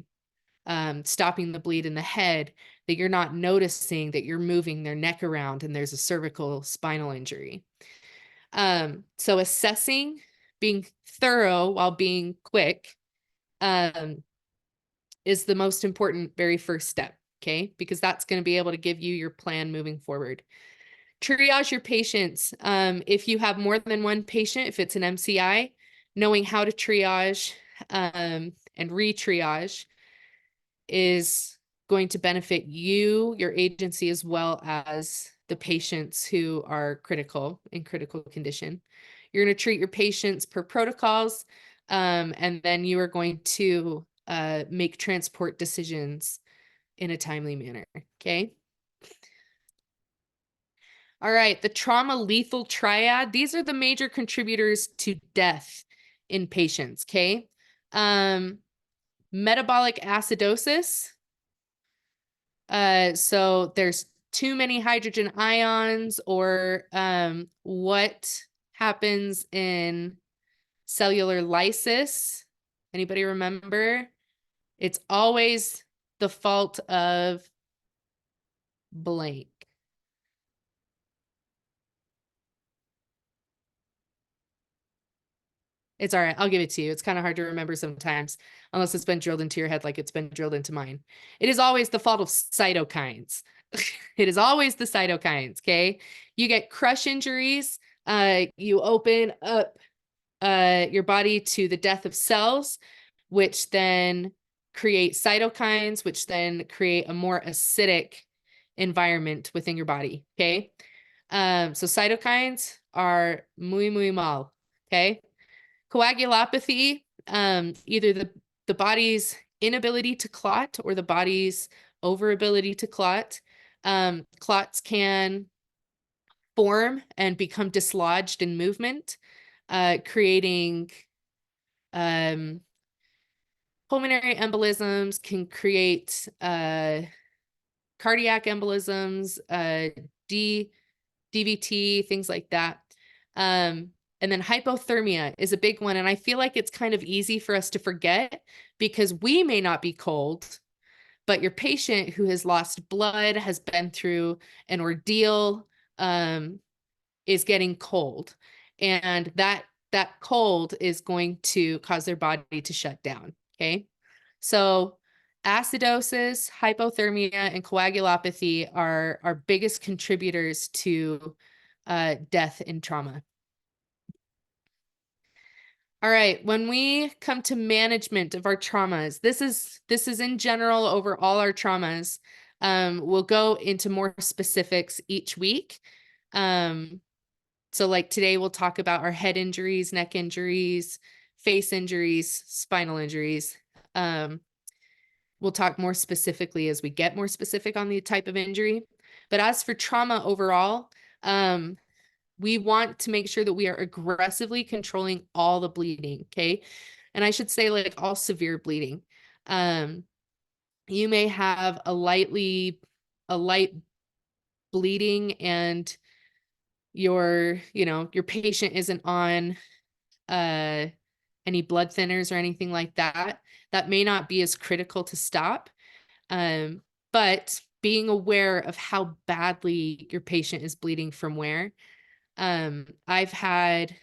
stopping the bleed in the head, that you're not noticing that you're moving their neck around and there's a cervical spinal injury. So assessing, being thorough while being quick, is the most important very first step, okay? Because that's going to be able to give you your plan moving forward. Triage your patients. If you have more than one patient, if it's an MCI, knowing how to triage and re-triage is going to benefit you, your agency, as well as the patients who are in critical condition. You're going to treat your patients per protocols, and then you are going to make transport decisions in a timely manner. Okay. All right. The trauma lethal triad. These are the major contributors to death in patients. Okay. Metabolic acidosis. So there's too many hydrogen ions, or what happens in cellular lysis. Anybody remember? It's always the fault of blank. It's all right. I'll give it to you. It's kind of hard to remember sometimes, unless it's been drilled into your head like it's been drilled into mine. It is always the fault of cytokines. It is always the cytokines, okay? You get crush injuries, You open up your body to the death of cells, which then create cytokines, which then create a more acidic environment within your body. Okay. So cytokines are muy mal. Okay. Coagulopathy, either the body's inability to clot or the body's overability to clot. Clots can form and become dislodged in movement, creating pulmonary embolisms, can create cardiac embolisms, DVT, things like that. And then hypothermia is a big one. And I feel like it's kind of easy for us to forget because we may not be cold, but your patient who has lost blood, has been through an ordeal, is getting cold. And that cold is going to cause their body to shut down. Okay. So acidosis, hypothermia, and coagulopathy are our biggest contributors to death in trauma. All right, when we come to management of our traumas, this is in general over all our traumas. We'll go into more specifics each week. So like today we'll talk about our head injuries, neck injuries, face injuries, spinal injuries. We'll talk more specifically as we get more specific on the type of injury. But as for trauma overall, we want to make sure that we are aggressively controlling all the bleeding, okay? And I should say like all severe bleeding. You may have a light bleeding and your patient isn't on any blood thinners or anything like that. That may not be as critical to stop. But being aware of how badly your patient is bleeding from where. I've had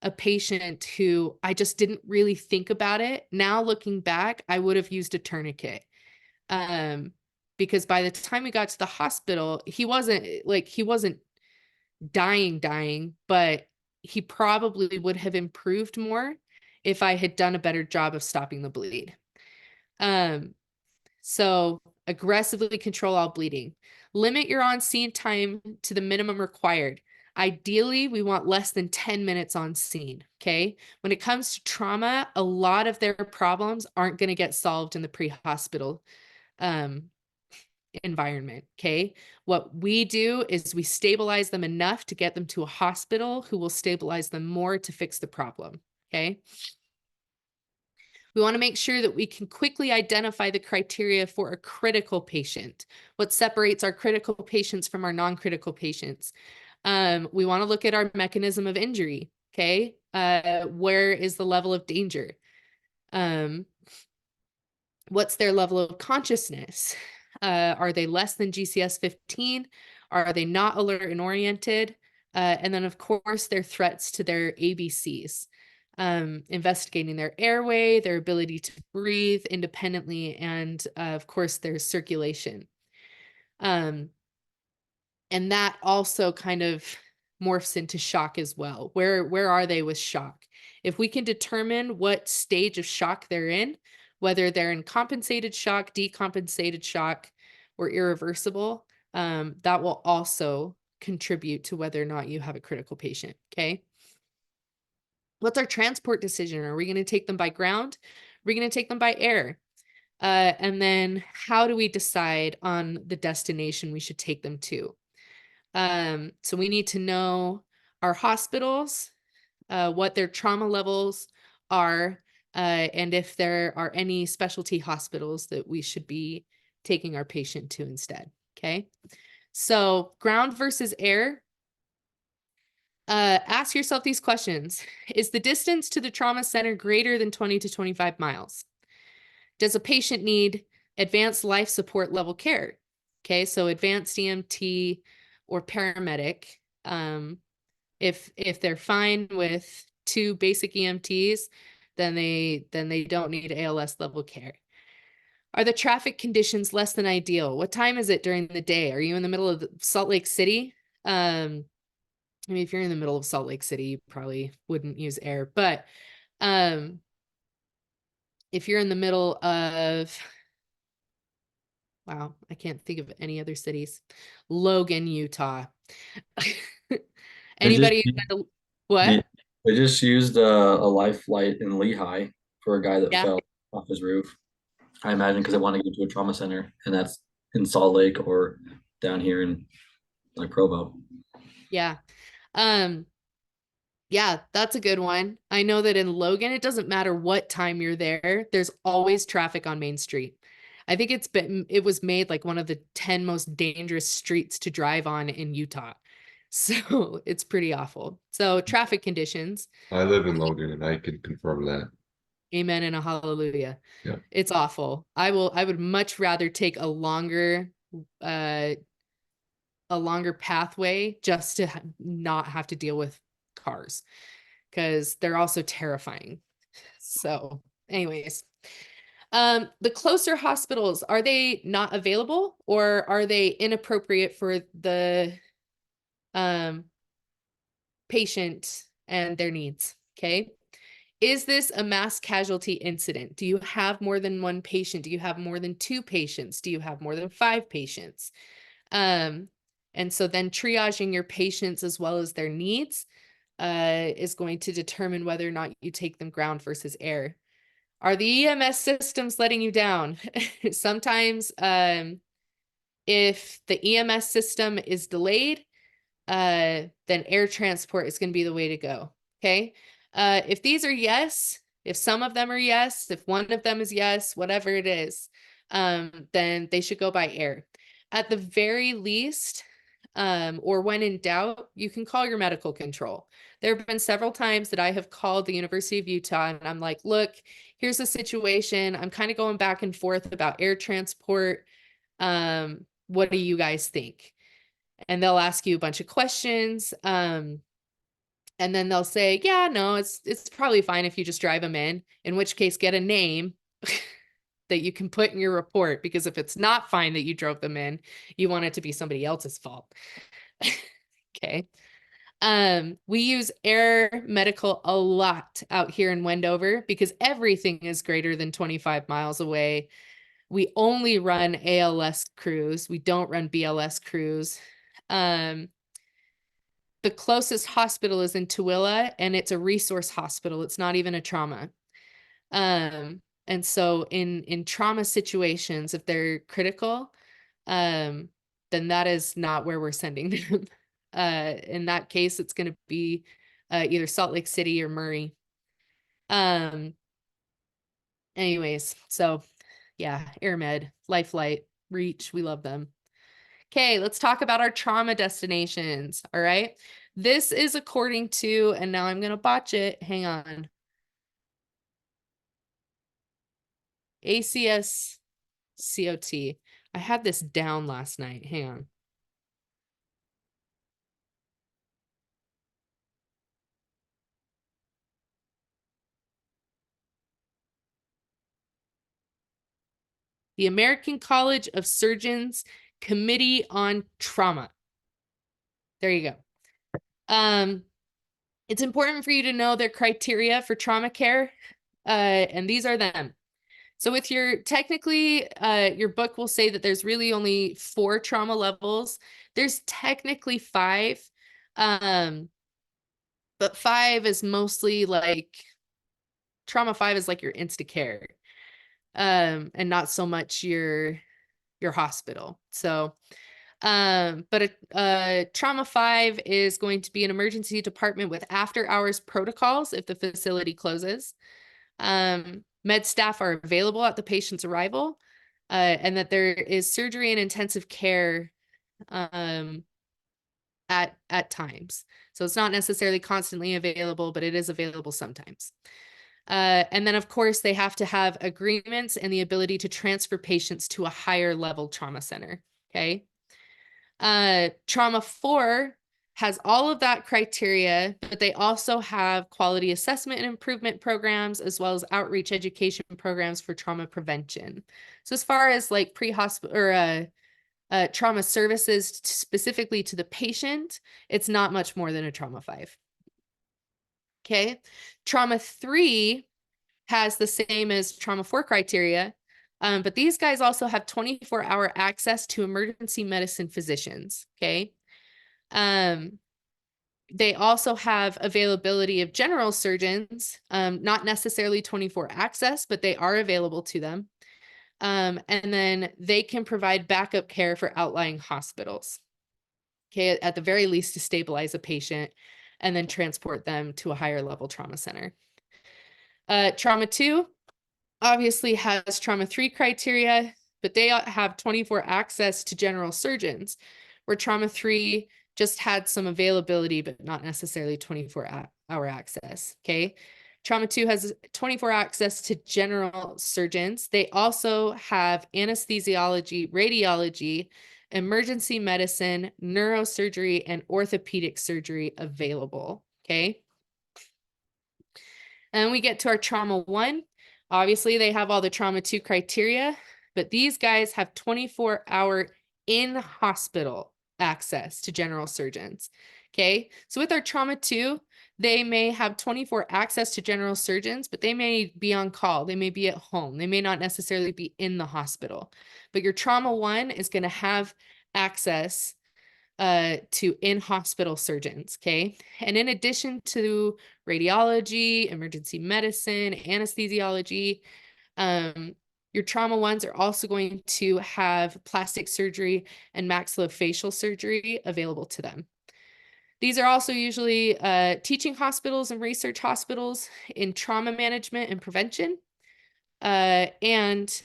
a patient who I just didn't really think about it. Now looking back, I would have used a tourniquet. Because by the time we got to the hospital, he wasn't dying, but he probably would have improved more if I had done a better job of stopping the bleed. So aggressively control all bleeding. Limit your on-scene time to the minimum required. Ideally, we want less than 10 minutes on scene, okay? When it comes to trauma, a lot of their problems aren't going to get solved in the pre-hospital environment, okay? What we do is we stabilize them enough to get them to a hospital who will stabilize them more to fix the problem, okay? We want to make sure that we can quickly identify the criteria for a critical patient. What separates our critical patients from our non-critical patients? We want to look at our mechanism of injury, okay? Where is the level of danger? What's their level of consciousness? Are they less than GCS 15? Are they not alert and oriented? And then, of course, their threats to their ABCs. Investigating their airway, their ability to breathe independently, and of course, their circulation. And that also kind of morphs into shock as well. Where are they with shock? If we can determine what stage of shock they're in, whether they're in compensated shock, decompensated shock, or irreversible, that will also contribute to whether or not you have a critical patient, okay? What's our transport decision? Are we going to take them by ground? Are we going to take them by air? And then how do we decide on the destination we should take them to? So we need to know our hospitals, what their trauma levels are, and if there are any specialty hospitals that we should be taking our patient to instead, okay? So ground versus air. Ask yourself these questions. Is the distance to the trauma center greater than 20 to 25 miles? Does a patient need advanced life support level care? Okay, so advanced EMT or paramedic. If they're fine with 2 basic EMTs, then they don't need ALS level care. Are the traffic conditions less than ideal? What time is it during the day? Are you in the middle of Salt Lake City? I mean, if you're in the middle of Salt Lake City, you probably wouldn't use air, but if you're in the middle of, wow, I can't think of any other cities. Logan, Utah. They just Anybody they, what? they just used a life flight in Lehigh for a guy that Yeah. fell off his roof. I imagine because they want to go to a trauma center, and that's in Salt Lake or down here in like Provo. Yeah. Um, yeah, that's a good one. I know that in Logan, it doesn't matter what time you're there, there's always traffic on Main Street. I think it was made like one of the 10 most dangerous streets to drive on in Utah. So it's pretty awful. So traffic conditions, I live in Logan and I can confirm that. amen and a hallelujah. Yeah. It's awful. I would much rather take uh a longer pathway just to not have to deal with cars because they're also terrifying. So, anyways, the closer hospitals, are they not available or are they inappropriate for the patient and their needs? Okay. Is this a mass casualty incident? Do you have more than one patient? Do you have more than 2 patients? Do you have more than 5 patients? And so then triaging your patients as well as their needs is going to determine whether or not you take them ground versus air. Are the EMS systems letting you down? Sometimes if the EMS system is delayed, then air transport is going to be the way to go. Okay. If these are yes, if some of them are yes, if one of them is yes, whatever it is, then they should go by air. At the very least, or when in doubt, you can call your medical control. There have been several times that I have called the University of Utah and I'm like, look, here's the situation. I'm kind of going back and forth about air transport. What do you guys think? And they'll ask you a bunch of questions. And then they'll say, yeah, no, it's probably fine if you just drive them in which case get a name that you can put in your report, because if it's not fine that you drove them in, you want it to be somebody else's fault. Okay. We use air medical a lot out here in Wendover because everything is greater than 25 miles away. We only run ALS crews. We don't run BLS crews. The closest hospital is in Tooele, and it's a resource hospital. It's not even a trauma. And so in trauma situations, if they're critical, then that is not where we're sending them. In that case, it's going to be either Salt Lake City or Murray. Anyways, so yeah, AirMed, Lifelight, Reach, we love them. Okay, let's talk about our trauma destinations. All right. This is according to, and now I'm going to botch it. Hang on. ACS COT. I had this down last night. Hang on. The American College of Surgeons Committee on Trauma. There you go. It's important for you to know their criteria for trauma care, and these are them. So with technically, your book will say that there's really only 4 trauma levels. There's technically 5, but 5 is mostly like, trauma 5 is like your Instacare, and not so much your hospital. So, but trauma 5 is going to be an emergency department with after hours protocols if the facility closes. Med staff are available at the patient's arrival, and that there is surgery and intensive care at times. So it's not necessarily constantly available, but it is available sometimes. And then, of course, they have to have agreements and the ability to transfer patients to a higher level trauma center. Okay. Trauma 4 has all of that criteria, but they also have quality assessment and improvement programs, as well as outreach education programs for trauma prevention. So as far as like pre-hospital or trauma services specifically to the patient, it's not much more than a trauma 5. Okay. Trauma 3 has the same as trauma 4 criteria, but these guys also have 24-hour access to emergency medicine physicians. Okay. They also have availability of general surgeons, not necessarily 24 access, but they are available to them. And then they can provide backup care for outlying hospitals. Okay, at the very least to stabilize a patient and then transport them to a higher level trauma center. Trauma 2 obviously has trauma 3 criteria, but they have 24 access to general surgeons, where trauma 3 just had some availability, but not necessarily 24-hour access. Okay. Trauma 2 has 24 access to general surgeons. They also have anesthesiology, radiology, emergency medicine, neurosurgery, and orthopedic surgery available. Okay. And we get to our trauma 1. Obviously, they have all the trauma 2 criteria, but these guys have 24-hour in-hospital access to general surgeons. Okay, so with our trauma 2, they may have 24 access to general surgeons, but they may be on call. They may be at home. They may not necessarily be in the hospital. But your trauma 1 is going to have access to in-hospital surgeons. Okay, and in addition to radiology, emergency medicine, anesthesiology, your trauma 1s are also going to have plastic surgery and maxillofacial surgery available to them. These are also usually teaching hospitals and research hospitals in trauma management and prevention. And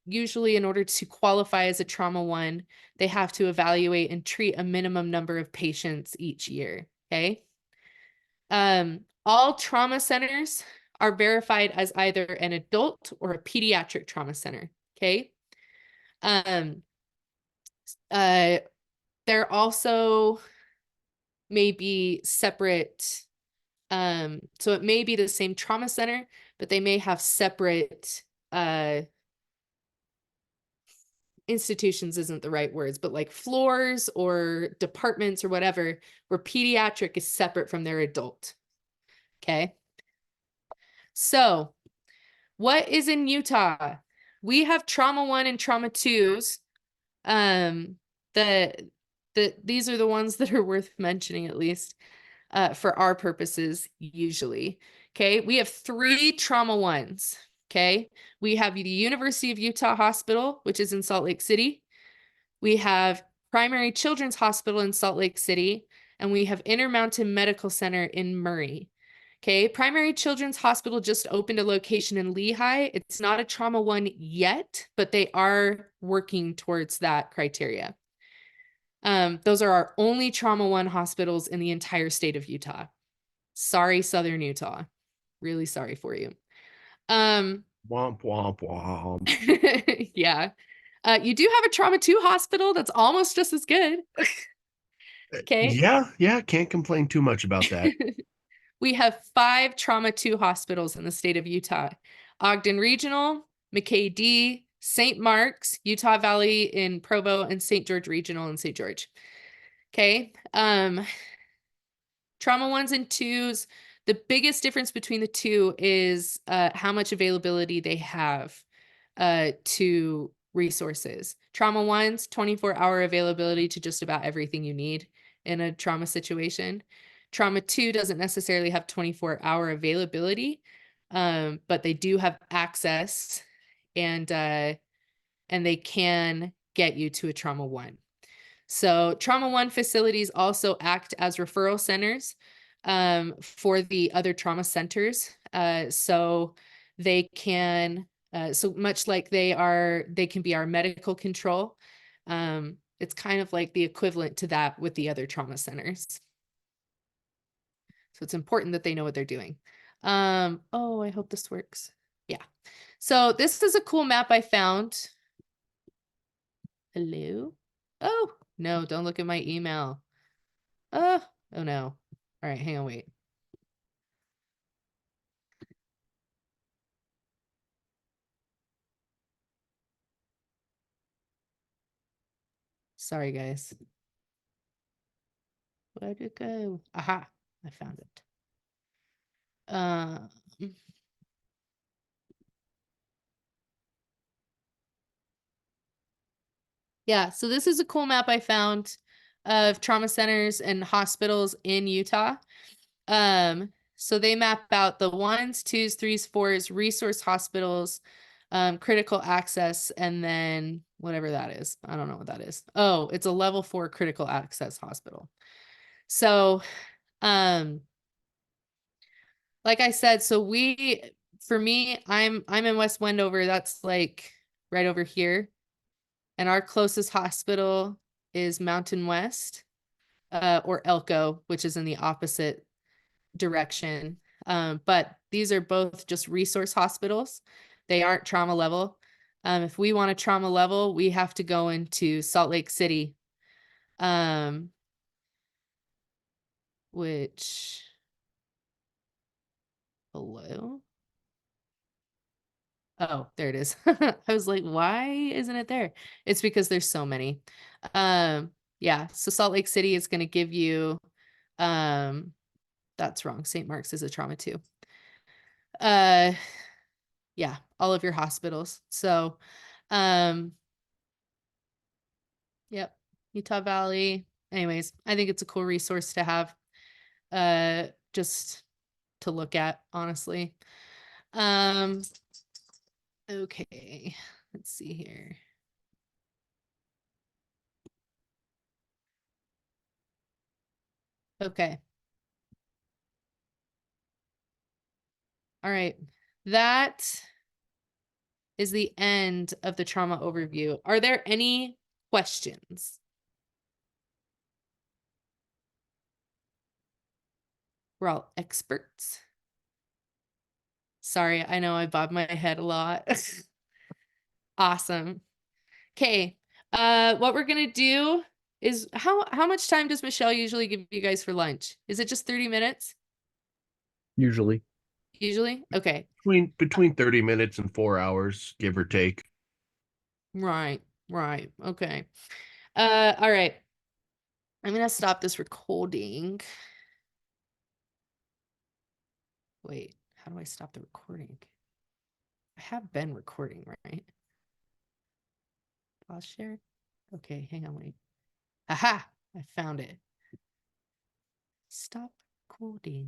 usually in order to qualify as a trauma 1, they have to evaluate and treat a minimum number of patients each year. Okay. All trauma centers are verified as either an adult or a pediatric trauma center. Okay. They're also may be separate. So it may be the same trauma center, but they may have separate institutions isn't the right words, but like floors or departments or whatever, where pediatric is separate from their adult. Okay. So what is in Utah? We have trauma 1 and trauma 2s. These are the ones that are worth mentioning, at least for our purposes, usually. Okay. We have 3 trauma 1s. Okay. We have the University of Utah Hospital, which is in Salt Lake City. We have Primary Children's Hospital in Salt Lake City, and we have Intermountain Medical Center in Murray. Okay, Primary Children's Hospital just opened a location in Lehigh. It's not a trauma 1 yet, but they are working towards that criteria. Those are our only trauma 1 hospitals in the entire state of Utah. Sorry, Southern Utah. Really sorry for you. Womp, womp, womp. Yeah. You do have a trauma 2 hospital that's almost just as good. Okay. Yeah, can't complain too much about that. We have 5 trauma 2 hospitals in the state of Utah. Ogden Regional, McKay-D, St. Mark's, Utah Valley in Provo, and St. George Regional in St. George. Okay. Trauma 1s and 2s, the biggest difference between the 2 is how much availability they have to resources. Trauma 1s, 24-hour availability to just about everything you need in a trauma situation. Trauma 2 doesn't necessarily have 24-hour availability, but they do have access and they can get you to a trauma 1. So trauma 1 facilities also act as referral centers for the other trauma centers. So they can, so much like they can be our medical control. It's kind of like the equivalent to that with the other trauma centers. So it's important that they know what they're doing. Oh, I hope this works. Yeah. So this is a cool map I found. Hello? Oh, no, don't look at my email. Oh no. All right, hang on, wait. Sorry, guys. Where'd it go? Aha, I found it. Yeah, so this is a cool map I found of trauma centers and hospitals in Utah. So they map out the 1s, 2s, 3s, 4s, resource hospitals, critical access, and then whatever that is. I don't know what that is. Oh, it's a level 4 critical access hospital. So, like I said, so for me, I'm in West Wendover. That's like right over here. And our closest hospital is Mountain West, or Elko, which is in the opposite direction. But these are both just resource hospitals. They aren't trauma level. If we want a trauma level, we have to go into Salt Lake City, which hello. Oh, there it is. I was like, why isn't it there? It's because there's so many. Yeah, so Salt Lake City is going to give you, that's wrong. St. Mark's is a trauma too. Yeah, all of your hospitals. So, yep, Utah Valley. Anyways, I think it's a cool resource to have, just to look at, honestly. Okay, let's see here. Okay. All right. That is the end of the trauma overview. Are there any questions? We're all experts. Sorry, I know I bob my head a lot. Awesome. Okay. What we're gonna do is how much time does Michelle usually give you guys for lunch? Is it just 30 minutes? Usually Usually? Okay. between 30 minutes and 4 hours, give or take. Right. Okay. All right. I'm gonna stop this recording. Wait, how do I stop the recording? I have been recording, right? Pause share. Okay, hang on, wait. Aha! I found it. Stop recording.